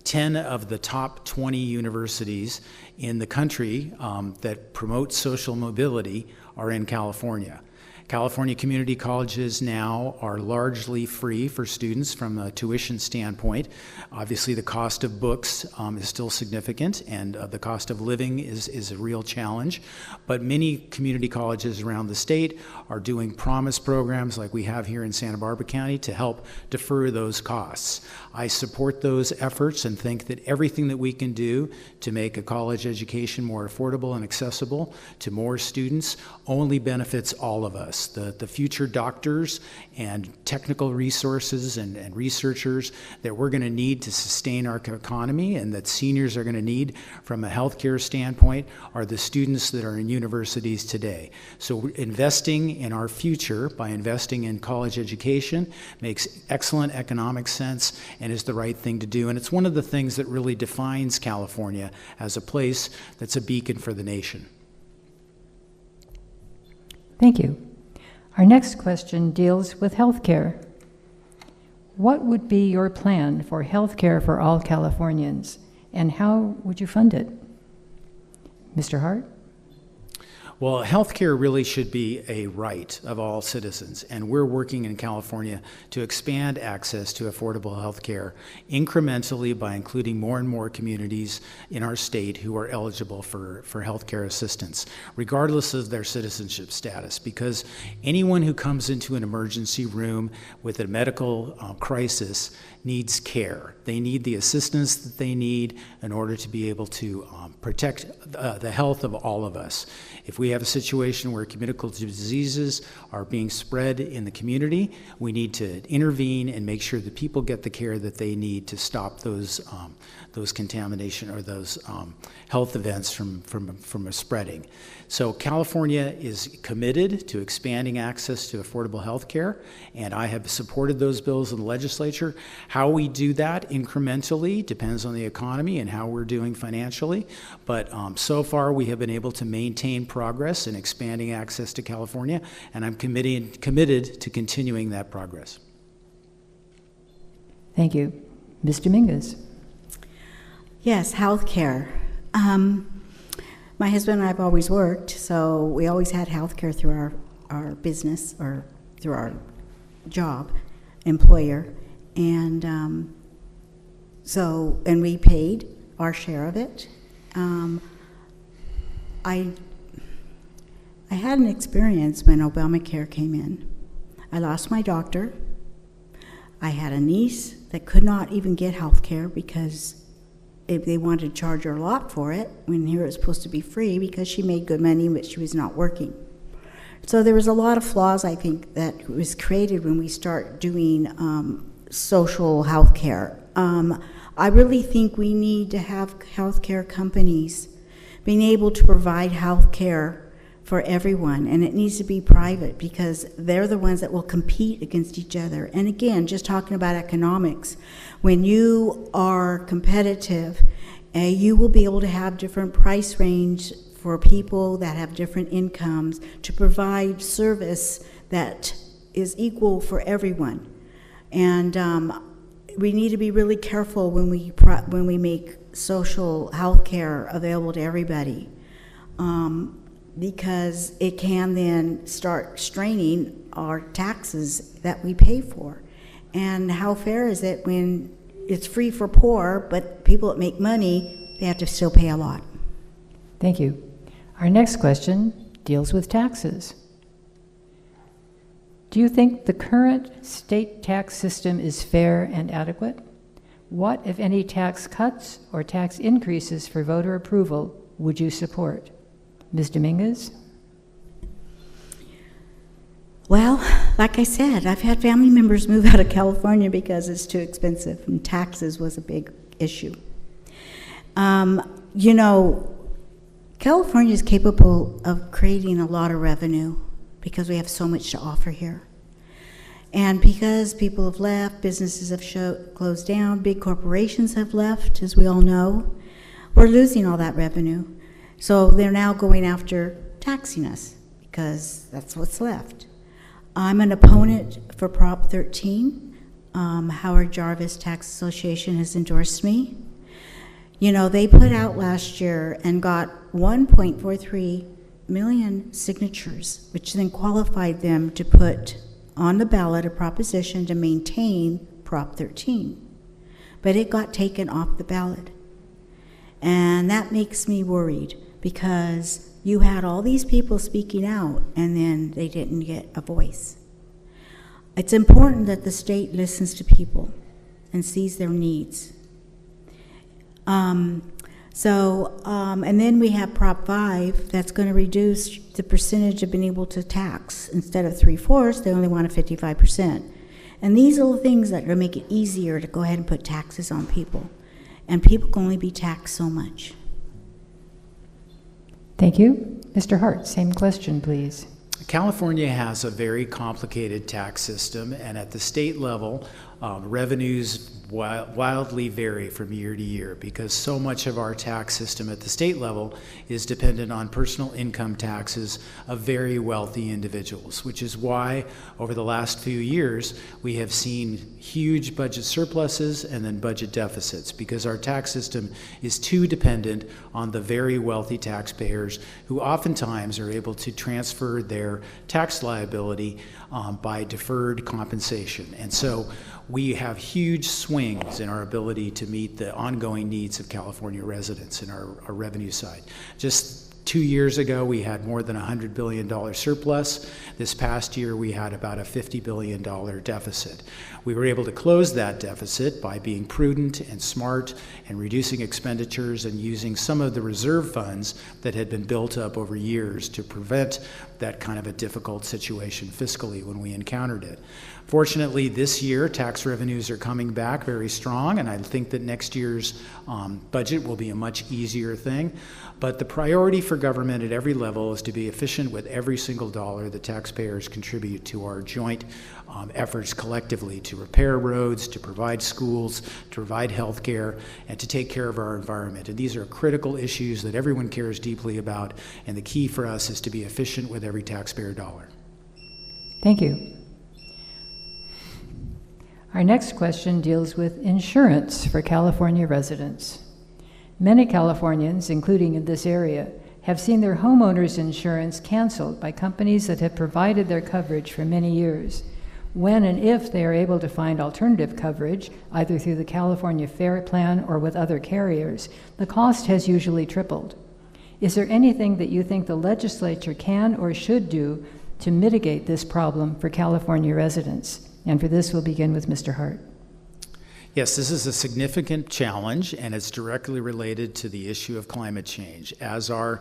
10 of the top 20 universities in the country that promote social mobility are in California. California community colleges now are largely free for students from a tuition standpoint. Obviously, the cost of books is still significant, and the cost of living is a real challenge. But many community colleges around the state are doing promise programs like we have here in Santa Barbara County to help defer those costs. I support those efforts and think that everything that we can do to make a college education more affordable and accessible to more students only benefits all of us. The future doctors and technical resources and researchers that we're going to need to sustain our economy and that seniors are going to need from a healthcare standpoint are the students that are in universities today. So investing in our future by investing in college education makes excellent economic sense and is the right thing to do. And it's one of the things that really defines California as a place that's a beacon for the nation. Thank you. Our next question deals with health care. What would be your plan for health care for all Californians, and how would you fund it? Mr. Hart? Well, healthcare really should be a right of all citizens, and we're working in California to expand access to affordable healthcare incrementally by including more and more communities in our state who are eligible for healthcare assistance, regardless of their citizenship status, because anyone who comes into an emergency room with a medical crisis needs care. They need the assistance that they need in order to be able to protect the health of all of us. If we have a situation where communicable diseases are being spread in the community, we need to intervene and make sure that people get the care that they need to stop those contamination or those health events from spreading. So California is committed to expanding access to affordable health care, and I have supported those bills in the legislature. How we do that incrementally depends on the economy and how we're doing financially, but so far we have been able to maintain progress in expanding access to California, and I'm committed to continuing that progress. Thank you. Ms. Dominguez. Yes, healthcare. My husband and I have always worked, so we always had healthcare through our business or through our job, employer, and and we paid our share of it. I had an experience when Obamacare came in. I lost my doctor. I had a niece that could not even get health care because if they wanted to charge her a lot for it, when here it's supposed to be free because she made good money, but she was not working. So there was a lot of flaws, I think, that was created when we start doing social health care. I really think we need to have health care companies being able to provide health care for everyone, and it needs to be private because they're the ones that will compete against each other. And again, just talking about economics, when you are competitive, you will be able to have different price range for people that have different incomes to provide service that is equal for everyone. And we need to be really careful when we make social health care available to everybody. Because it can then start straining our taxes that we pay for. And how fair is it when it's free for poor, but people that make money, they have to still pay a lot? Thank you. Our next question deals with taxes. Do you think the current state tax system is fair and adequate? What, if any, tax cuts or tax increases for voter approval would you support? Ms. Dominguez? Well, like I said, I've had family members move out of California because it's too expensive, and taxes was a big issue. You know, California is capable of creating a lot of revenue because we have so much to offer here. And because people have left, businesses have closed down, big corporations have left, as we all know, we're losing all that revenue. So they're now going after taxing us because that's what's left. I'm an opponent for Prop 13. Howard Jarvis Tax Association has endorsed me. You know, they put out last year and got 1.43 million signatures, which then qualified them to put on the ballot a proposition to maintain Prop 13. But it got taken off the ballot. And that makes me worried because you had all these people speaking out and then they didn't get a voice. It's important that the state listens to people and sees their needs. And then we have Prop 5 that's going to reduce the percentage of being able to tax. Instead of 3/4, they only want a 55%. And these are the things that are going to make it easier to go ahead and put taxes on people. And people can only be taxed so much. Thank you. Mr. Hart, same question, please. California has a very complicated tax system, and at the state level, Revenues wildly vary from year to year because so much of our tax system at the state level is dependent on personal income taxes of very wealthy individuals, which is why over the last few years we have seen huge budget surpluses and then budget deficits because our tax system is too dependent on the very wealthy taxpayers who oftentimes are able to transfer their tax liability by deferred compensation. And so we have huge swings in our ability to meet the ongoing needs of California residents in our revenue side. Just 2 years ago, we had more than $100 billion surplus. This past year, we had about a $50 billion deficit. We were able to close that deficit by being prudent and smart and reducing expenditures and using some of the reserve funds that had been built up over years to prevent that kind of a difficult situation fiscally when we encountered it. Fortunately, this year, tax revenues are coming back very strong, and I think that next year's budget will be a much easier thing. But the priority for government at every level is to be efficient with every single dollar that taxpayers contribute to our joint efforts collectively to repair roads, to provide schools, to provide health care, and to take care of our environment. And these are critical issues that everyone cares deeply about, and the key for us is to be efficient with every taxpayer dollar. Thank you. Our next question deals with insurance for California residents. Many Californians, including in this area, have seen their homeowners insurance canceled by companies that have provided their coverage for many years. When and if they are able to find alternative coverage, either through the California FAIR Plan or with other carriers, the cost has usually tripled. Is there anything that you think the legislature can or should do to mitigate this problem for California residents? And for this, we'll begin with Mr. Hart. Yes, this is a significant challenge, and it's directly related to the issue of climate change. As our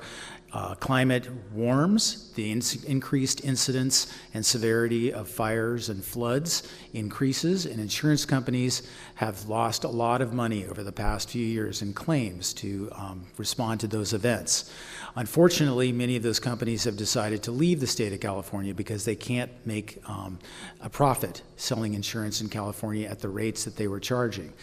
climate warms, the increased incidence and severity of fires and floods increases, and insurance companies have lost a lot of money over the past few years in claims to respond to those events. Unfortunately, many of those companies have decided to leave the state of California because they can't make a profit selling insurance in California at the rates that they were charging.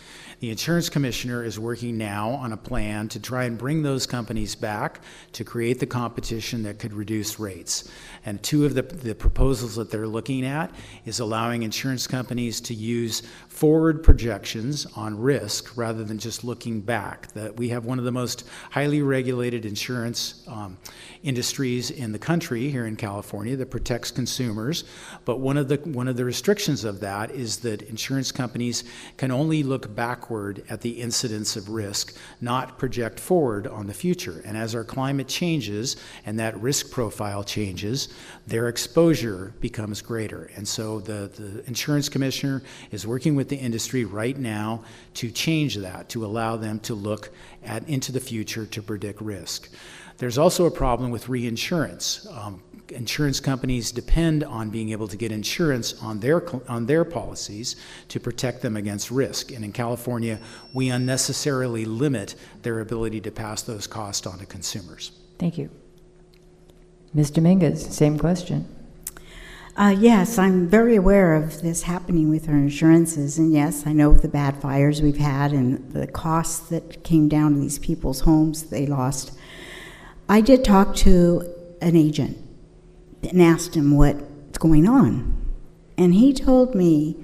The insurance commissioner is working now on a plan to try and bring those companies back to create the competition that could reduce rates. And two of the proposals that they're looking at is allowing insurance companies to use forward projections on risk rather than just looking back. That we have one of the most highly regulated insurance industries in the country here in California that protects consumers, but one of the restrictions of that is that insurance companies can only look backward at the incidence of risk, not project forward on the future. And as our climate changes and that risk profile changes, their exposure becomes greater. And so the insurance commissioner is working with the industry right now to change that, to allow them to look into the future to predict risk. There's also a problem with reinsurance. Insurance companies depend on being able to get insurance on their policies to protect them against risk. And in California, we unnecessarily limit their ability to pass those costs on to consumers. Thank you. Ms. Dominguez, same question. Yes, I'm very aware of this happening with our insurances, and yes, I know of the bad fires we've had and the costs that came down to these people's homes they lost. I did talk to an agent and asked him what's going on, and he told me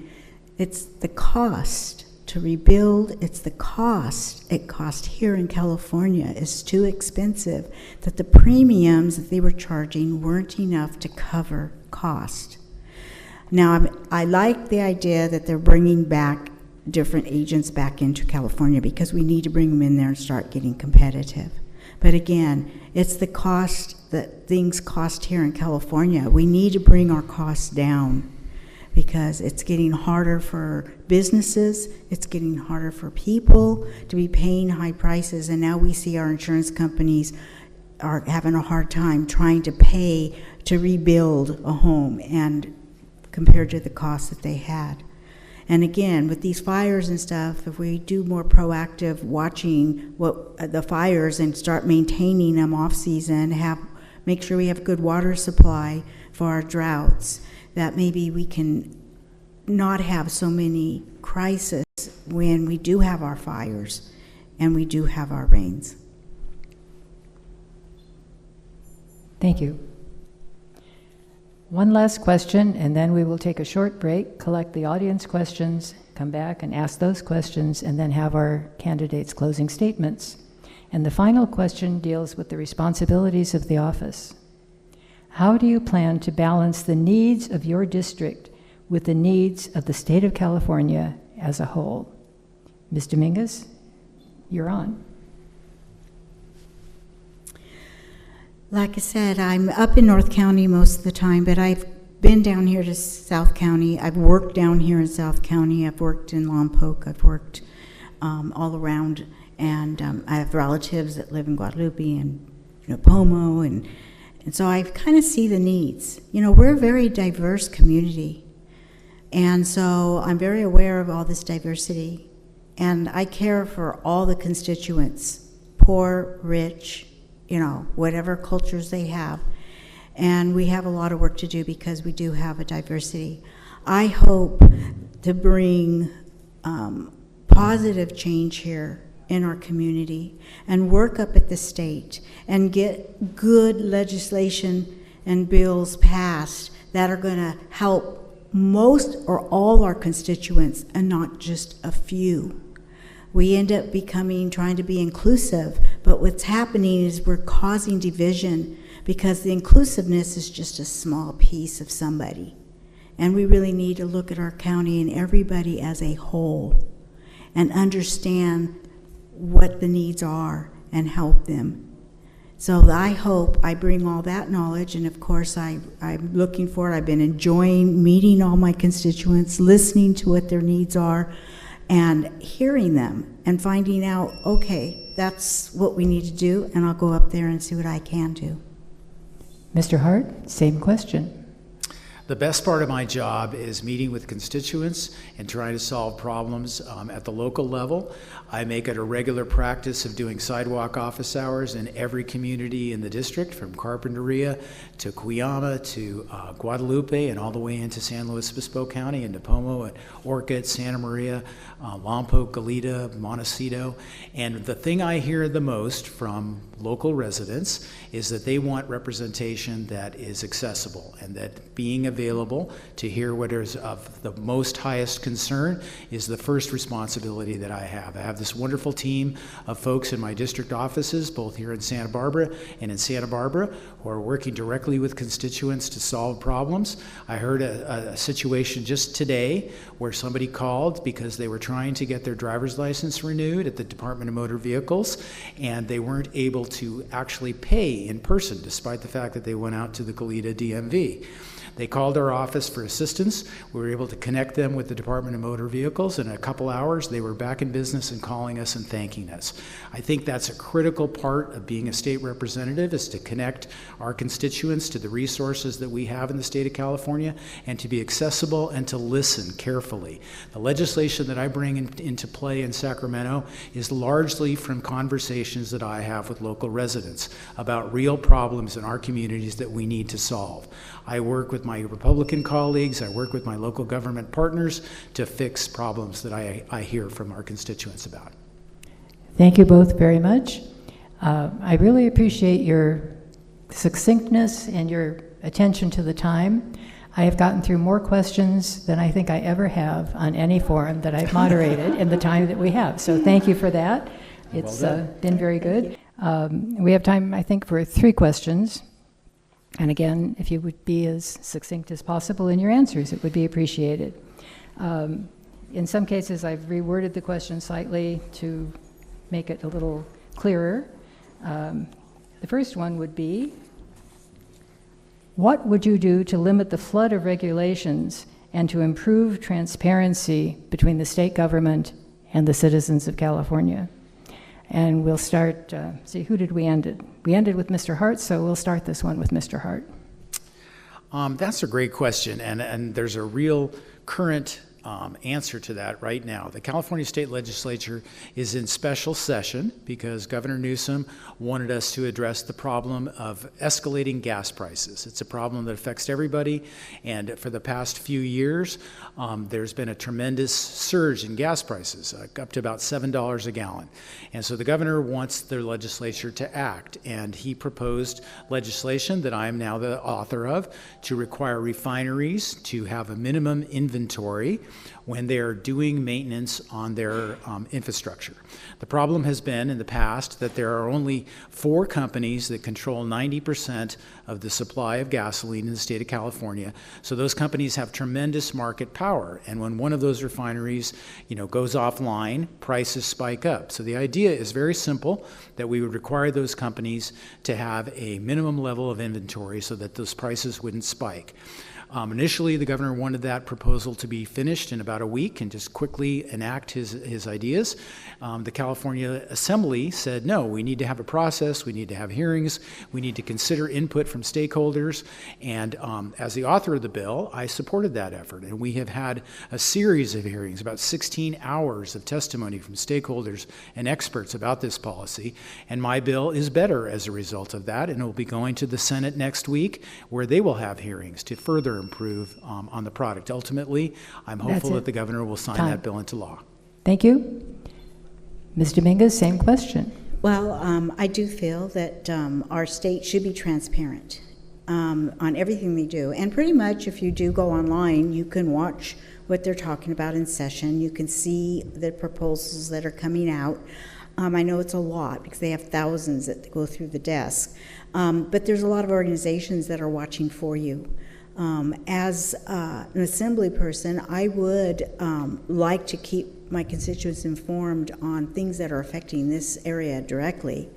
it's the cost to rebuild, it's the cost it cost here in California is too expensive, that the premiums that they were charging weren't enough to cover cost. Now, I like the idea that they're bringing back different agents back into California because we need to bring them in there and start getting competitive. But again, it's the cost that things cost here in California. We need to bring our costs down because it's getting harder for businesses, it's getting harder for people to be paying high prices, and now we see our insurance companies are having a hard time trying to pay to rebuild a home and compared to the cost that they had. And again, with these fires and stuff, if we do more proactive watching what the fires and start maintaining them off season, make sure we have good water supply for our droughts, that maybe we can not have so many crises when we do have our fires and we do have our rains. Thank you. One last question, and then we will take a short break, collect the audience questions, come back and ask those questions, and then have our candidates' closing statements. And the final question deals with the responsibilities of the office. How do you plan to balance the needs of your district with the needs of the state of California as a whole? Ms. Dominguez, you're on. Like I said, I'm up in North County most of the time, but I've been down here to South County. I've worked down here in South County. I've worked in Lompoc. I've worked all around, and I have relatives that live in Guadalupe and Pomo, and so I kind of see the needs. We're a very diverse community, and so I'm very aware of all this diversity, and I care for all the constituents, poor, rich, whatever cultures they have. And we have a lot of work to do because we do have a diversity. I hope to bring positive change here in our community and work up at the state and get good legislation and bills passed that are going to help most or all our constituents and not just a few. We end up trying to be inclusive, but what's happening is we're causing division because the inclusiveness is just a small piece of somebody. And we really need to look at our county and everybody as a whole and understand what the needs are and help them. So I hope I bring all that knowledge, and of course I'm looking for it. I've been enjoying meeting all my constituents, listening to what their needs are, and hearing them and finding out, okay, that's what we need to do, and I'll go up there and see what I can do. Mr. Hart, same question. The best part of my job is meeting with constituents and trying to solve problems at the local level. I make it a regular practice of doing sidewalk office hours in every community in the district, from Carpinteria to Cuyama to Guadalupe and all the way into San Luis Obispo County and Pomo and Orcutt, Santa Maria, Lompoc, Goleta, Montecito. And the thing I hear the most from local residents is that they want representation that is accessible, and that being available to hear what is of the most highest concern is the first responsibility that I have. I have this wonderful team of folks in my district offices, both here in Santa Barbara and in Santa Barbara, who are working directly with constituents to solve problems. I heard a situation just today where somebody called because they were trying to get their driver's license renewed at the Department of Motor Vehicles, and they weren't able to actually pay in person, despite the fact that they went out to the Goleta DMV. They called our office for assistance. We were able to connect them with the Department of Motor Vehicles. In a couple hours, they were back in business and calling us and thanking us. I think that's a critical part of being a state representative, is to connect our constituents to the resources that we have in the state of California, and to be accessible and to listen carefully. The legislation that I bring into play in Sacramento is largely from conversations that I have with local residents about real problems in our communities that we need to solve. I work with my Republican colleagues, I work with my local government partners to fix problems that I hear from our constituents about. Thank you both very much. I really appreciate your succinctness and your attention to the time. I have gotten through more questions than I think I ever have on any forum that I've moderated in the time that we have. So thank you for that. It's been very good. We have time, I think, for 3 questions. And again, if you would be as succinct as possible in your answers, it would be appreciated. In some cases, I've reworded the question slightly to make it a little clearer. The first one would be, what would you do to limit the flood of regulations and to improve transparency between the state government and the citizens of California? And we'll start, see, who did we end it? We ended with Mr. Hart, so we'll start this one with Mr. Hart. That's a great question, and there's a real current answer to that right now. The California State Legislature is in special session because Governor Newsom wanted us to address the problem of escalating gas prices. It's a problem that affects everybody, and for the past few years, there's been a tremendous surge in gas prices, up to about $7 a gallon. And so the governor wants the legislature to act, and he proposed legislation that I am now the author of to require refineries to have a minimum inventory when they are doing maintenance on their infrastructure. The problem has been in the past that there are only 4 companies that control 90% of the supply of gasoline in the state of California. So those companies have tremendous market power. And when one of those refineries, goes offline, prices spike up. So the idea is very simple, that we would require those companies to have a minimum level of inventory so that those prices wouldn't spike. Initially, the governor wanted that proposal to be finished in about a week and just quickly enact his ideas. The California Assembly said, no, we need to have a process, we need to have hearings, we need to consider input from stakeholders, and as the author of the bill, I supported that effort, and we have had a series of hearings, about 16 hours of testimony from stakeholders and experts about this policy, and my bill is better as a result of that, and it will be going to the Senate next week, where they will have hearings to further improve on the product. Ultimately, I'm hopeful that the governor will sign that bill into law. Thank you. Ms. Dominguez, same question. Well, I do feel that our state should be transparent on everything they do. And pretty much if you do go online, you can watch what they're talking about in session. You can see the proposals that are coming out. I know it's a lot because they have thousands that go through the desk. But there's a lot of organizations that are watching for you. As an assembly person, I would like to keep my constituents informed on things that are affecting this area directly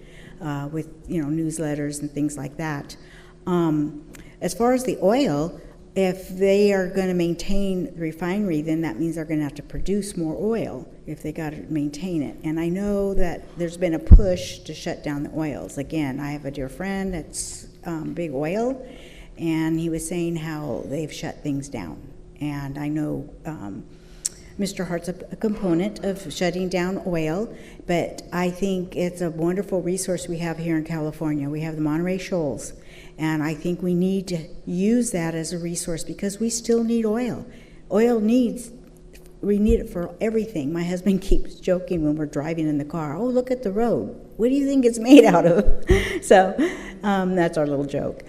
with newsletters and things like that. As far as the oil, if they are going to maintain the refinery, then that means they're going to have to produce more oil if they got to maintain it. And I know that there's been a push to shut down the oils. Again, I have a dear friend that's Big Oil, and he was saying how they've shut things down. And I know Mr. Hart's a component of shutting down oil, but I think it's a wonderful resource we have here in California. We have the Monterey Shoals, and I think we need to use that as a resource because we still need oil. We need it for everything. My husband keeps joking when we're driving in the car, oh, look at the road. What do you think it's made out of? So that's our little joke.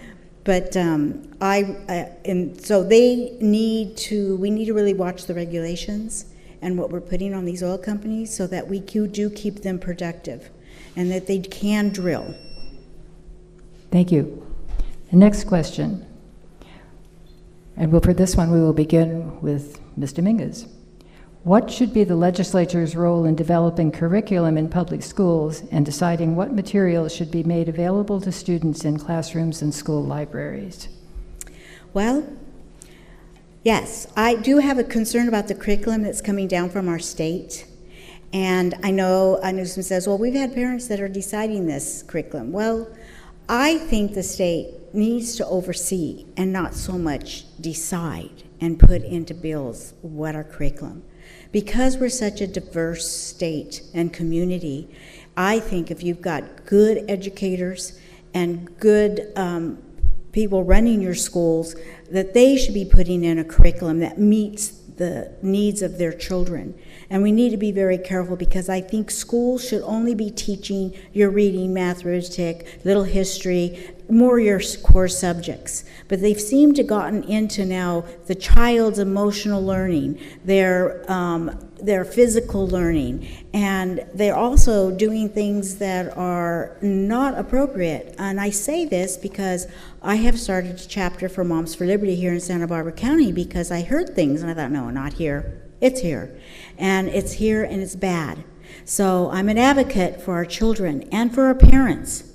But and so we need to really watch the regulations and what we're putting on these oil companies so that we do keep them productive and that they can drill. Thank you. The next question, and for this one we will begin with Ms. Dominguez. What should be the legislature's role in developing curriculum in public schools and deciding what materials should be made available to students in classrooms and school libraries? Well, yes, I do have a concern about the curriculum that's coming down from our state. And I know Newsom says, well, we've had parents that are deciding this curriculum. Well, I think the state needs to oversee and not so much decide and put into bills what our curriculum. Because we're such a diverse state and community, I think if you've got good educators and good people running your schools, that they should be putting in a curriculum that meets the needs of their children. And we need to be very careful because I think schools should only be teaching your reading, math, arithmetic, little history, more your core subjects. But they've seemed to gotten into now the child's emotional learning, their physical learning, and they're also doing things that are not appropriate. And I say this because I have started a chapter for Moms for Liberty here in Santa Barbara County because I heard things and I thought, no, not here. It's here. And it's here and it's bad. So I'm an advocate for our children and for our parents.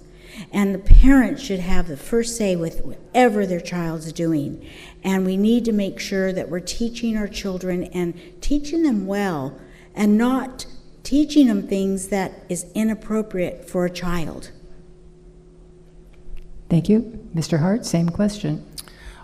And the parents should have the first say with whatever their child's doing. And we need to make sure that we're teaching our children and teaching them well and not teaching them things that is inappropriate for a child. Thank you. Mr. Hart, same question.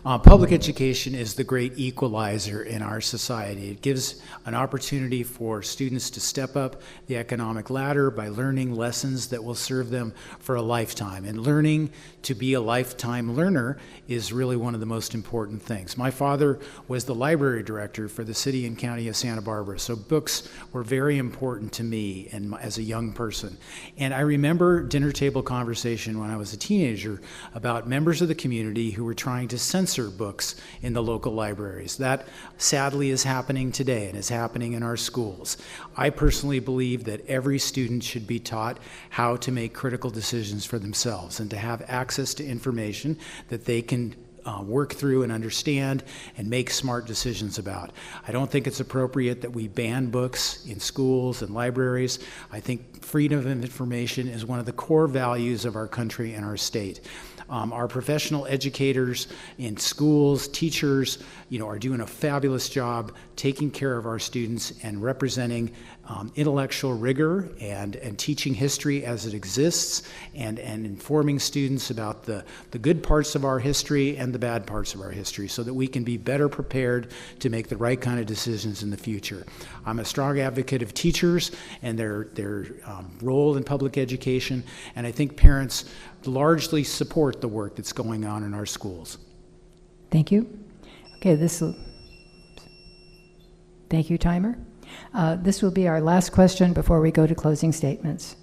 Public education is the great equalizer in our society. It gives an opportunity for students to step up the economic ladder by learning lessons that will serve them for a lifetime. And learning to be a lifetime learner is really one of the most important things. My father was the library director for the city and county of Santa Barbara, so books were very important to me and as a young person. And I remember dinner table conversation when I was a teenager about members of the community who were trying to censor books in the local libraries. That sadly is happening today and is happening in our schools. I personally believe that every student should be taught how to make critical decisions for themselves and to have access to information that they can work through and understand and make smart decisions about. I don't think it's appropriate that we ban books in schools and libraries. I think freedom of information is one of the core values of our country and our state. Our professional educators in schools, teachers, are doing a fabulous job taking care of our students and representing intellectual rigor and teaching history as it exists and informing students about the good parts of our history and the bad parts of our history so that we can be better prepared to make the right kind of decisions in the future. I'm a strong advocate of teachers and their role in public education, and I think parents largely support the work that's going on in our schools. Thank you. Okay, thank you, timer. This will be our last question before we go to closing statements.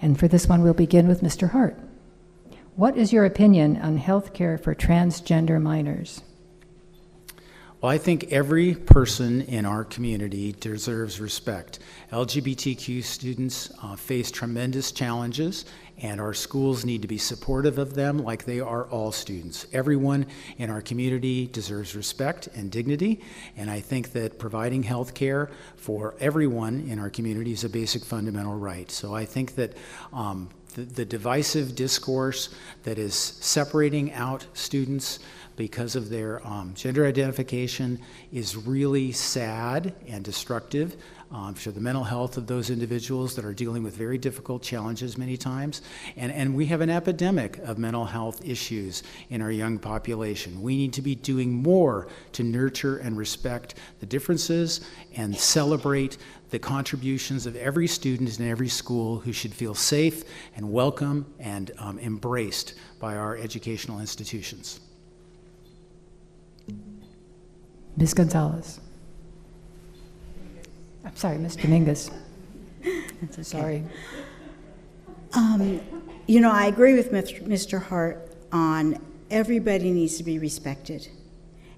And for this one, we'll begin with Mr. Hart. What is your opinion on health care for transgender minors? Well, I think every person in our community deserves respect. LGBTQ students face tremendous challenges, and our schools need to be supportive of them like they are all students. Everyone in our community deserves respect and dignity, and I think that providing health care for everyone in our community is a basic fundamental right. So I think that the divisive discourse that is separating out students because of their gender identification is really sad and destructive for the mental health of those individuals that are dealing with very difficult challenges many times. And we have an epidemic of mental health issues in our young population. We need to be doing more to nurture and respect the differences and celebrate the contributions of every student in every school who should feel safe and welcome and embraced by our educational institutions. Ms. Gonzalez. I'm sorry, Ms. Dominguez. That's okay. Sorry. I agree with Mr. Hart on everybody needs to be respected.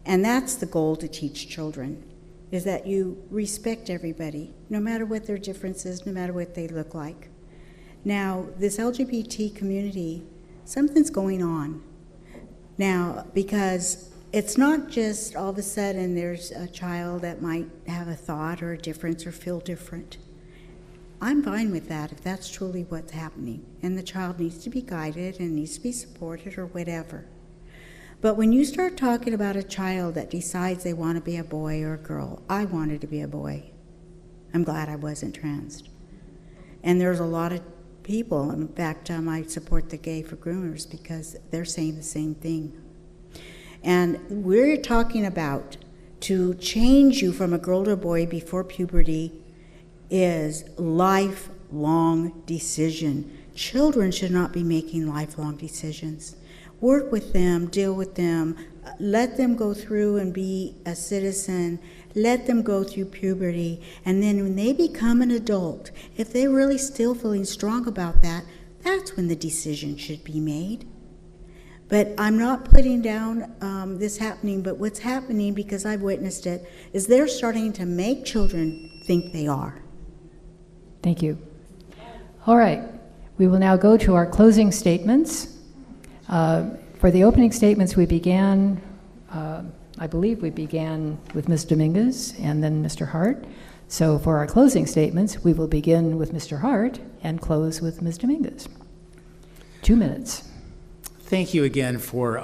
And that's the goal to teach children, is that you respect everybody, no matter what their differences, no matter what they look like. Now, this LGBT community, something's going on now, because it's not just all of a sudden there's a child that might have a thought or a difference or feel different. I'm fine with that if that's truly what's happening, and the child needs to be guided and needs to be supported or whatever. But when you start talking about a child that decides they want to be a boy or a girl, I wanted to be a boy. I'm glad I wasn't trans. And there's a lot of people, in fact, I support the Gay for Groomers because they're saying the same thing. And we're talking about to change you from a girl to a boy before puberty is lifelong decision. Children should not be making lifelong decisions. Work with them, deal with them, let them go through and be a citizen, let them go through puberty, and then when they become an adult, if they're really still feeling strong about that, that's when the decision should be made. But I'm not putting down this happening, but what's happening, because I've witnessed it, is they're starting to make children think they are. Thank you. All right, we will now go to our closing statements. For the opening statements, we began, I believe we began with Ms. Dominguez and then Mr. Hart. So for our closing statements, we will begin with Mr. Hart and close with Ms. Dominguez. 2 minutes. Thank you again for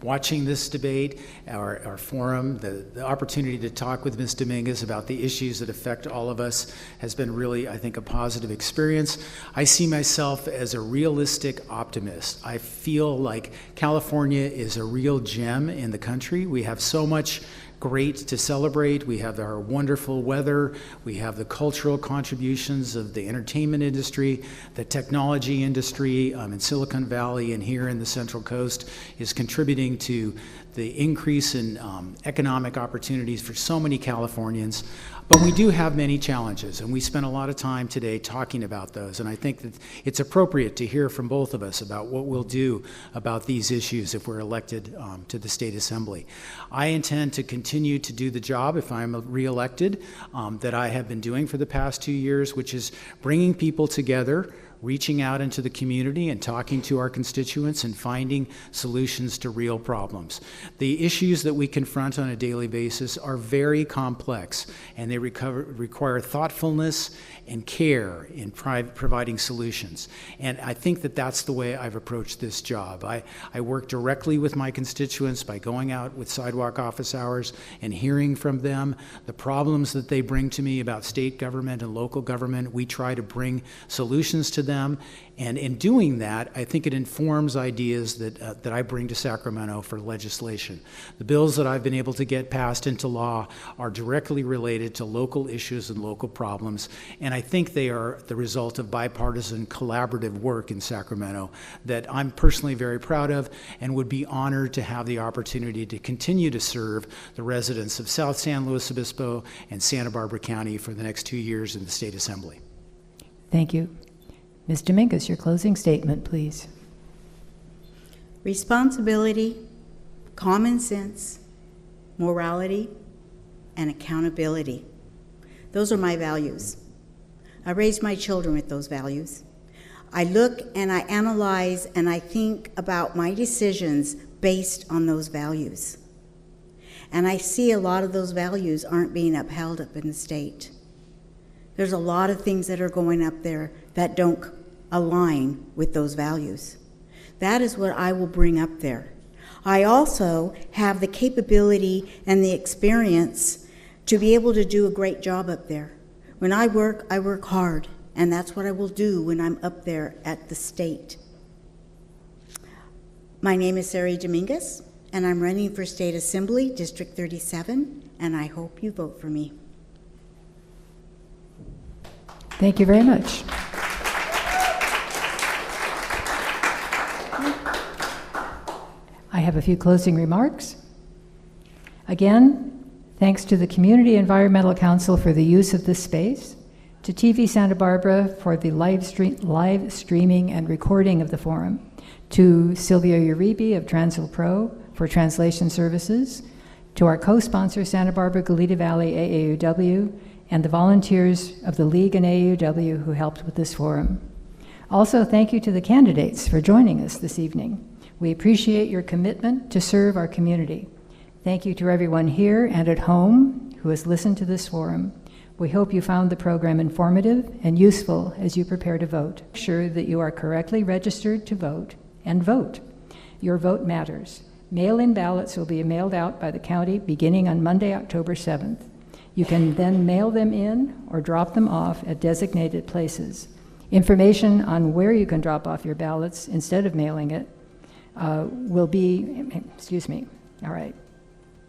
watching this debate, our forum. The opportunity to talk with Ms. Dominguez about the issues that affect all of us has been really, I think, a positive experience. I see myself as a realistic optimist. I feel like California is a real gem in the country. We have so much great to celebrate. We have our wonderful weather. We have the cultural contributions of the entertainment industry, the technology industry in Silicon Valley and here in the Central Coast is contributing to the increase in economic opportunities for so many Californians. But we do have many challenges, and we spent a lot of time today talking about those, and I think that it's appropriate to hear from both of us about what we'll do about these issues if we're elected to the State Assembly. I intend to continue to do the job, if I'm reelected, that I have been doing for the past 2 years, which is bringing people together, reaching out into the community and talking to our constituents and finding solutions to real problems. The issues that we confront on a daily basis are very complex, and they require thoughtfulness and care in providing solutions. And I think that that's the way I've approached this job. I work directly with my constituents by going out with sidewalk office hours and hearing from them the problems that they bring to me about state government and local government. We try to bring solutions to them, and in doing that, I think it informs ideas that I bring to Sacramento for legislation. The bills that I've been able to get passed into law are directly related to local issues and local problems, and I think they are the result of bipartisan collaborative work in Sacramento that I'm personally very proud of and would be honored to have the opportunity to continue to serve the residents of South San Luis Obispo and Santa Barbara County for the next 2 years in the State Assembly. Thank you. Ms. Dominguez, your closing statement, please. Responsibility, common sense, morality, and accountability. Those are my values. I raised my children with those values. I look and I analyze and I think about my decisions based on those values. And I see a lot of those values aren't being upheld up in the state. There's a lot of things that are going up there that don't align with those values. That is what I will bring up there. I also have the capability and the experience to be able to do a great job up there. When I work hard, and that's what I will do when I'm up there at the state. My name is Sari Dominguez, and I'm running for State Assembly, District 37, and I hope you vote for me. Thank you very much. I have a few closing remarks. Again, thanks to the Community Environmental Council for the use of this space, to TV Santa Barbara for the live streaming and recording of the forum, to Sylvia Uribe of Transil Pro for translation services, to our co-sponsor Santa Barbara Goleta Valley AAUW, and the volunteers of the League and AAUW who helped with this forum. Also, thank you to the candidates for joining us this evening. We appreciate your commitment to serve our community. Thank you to everyone here and at home who has listened to this forum. We hope you found the program informative and useful as you prepare to vote. Make sure that you are correctly registered to vote and vote. Your vote matters. Mail-in ballots will be mailed out by the county beginning on Monday, October 7th. You can then mail them in or drop them off at designated places. Information on where you can drop off your ballots instead of mailing it will be, all right,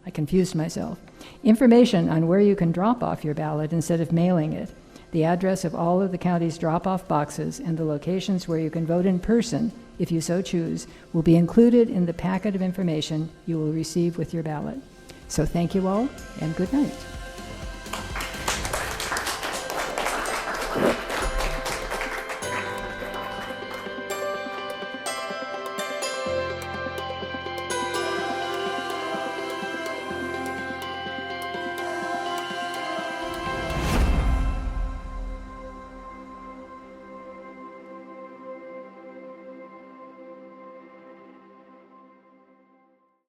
I confused myself. Information on where you can drop off your ballot instead of mailing it, the address of all of the county's drop-off boxes, and the locations where you can vote in person, if you so choose, will be included in the packet of information you will receive with your ballot. So thank you all, and good night.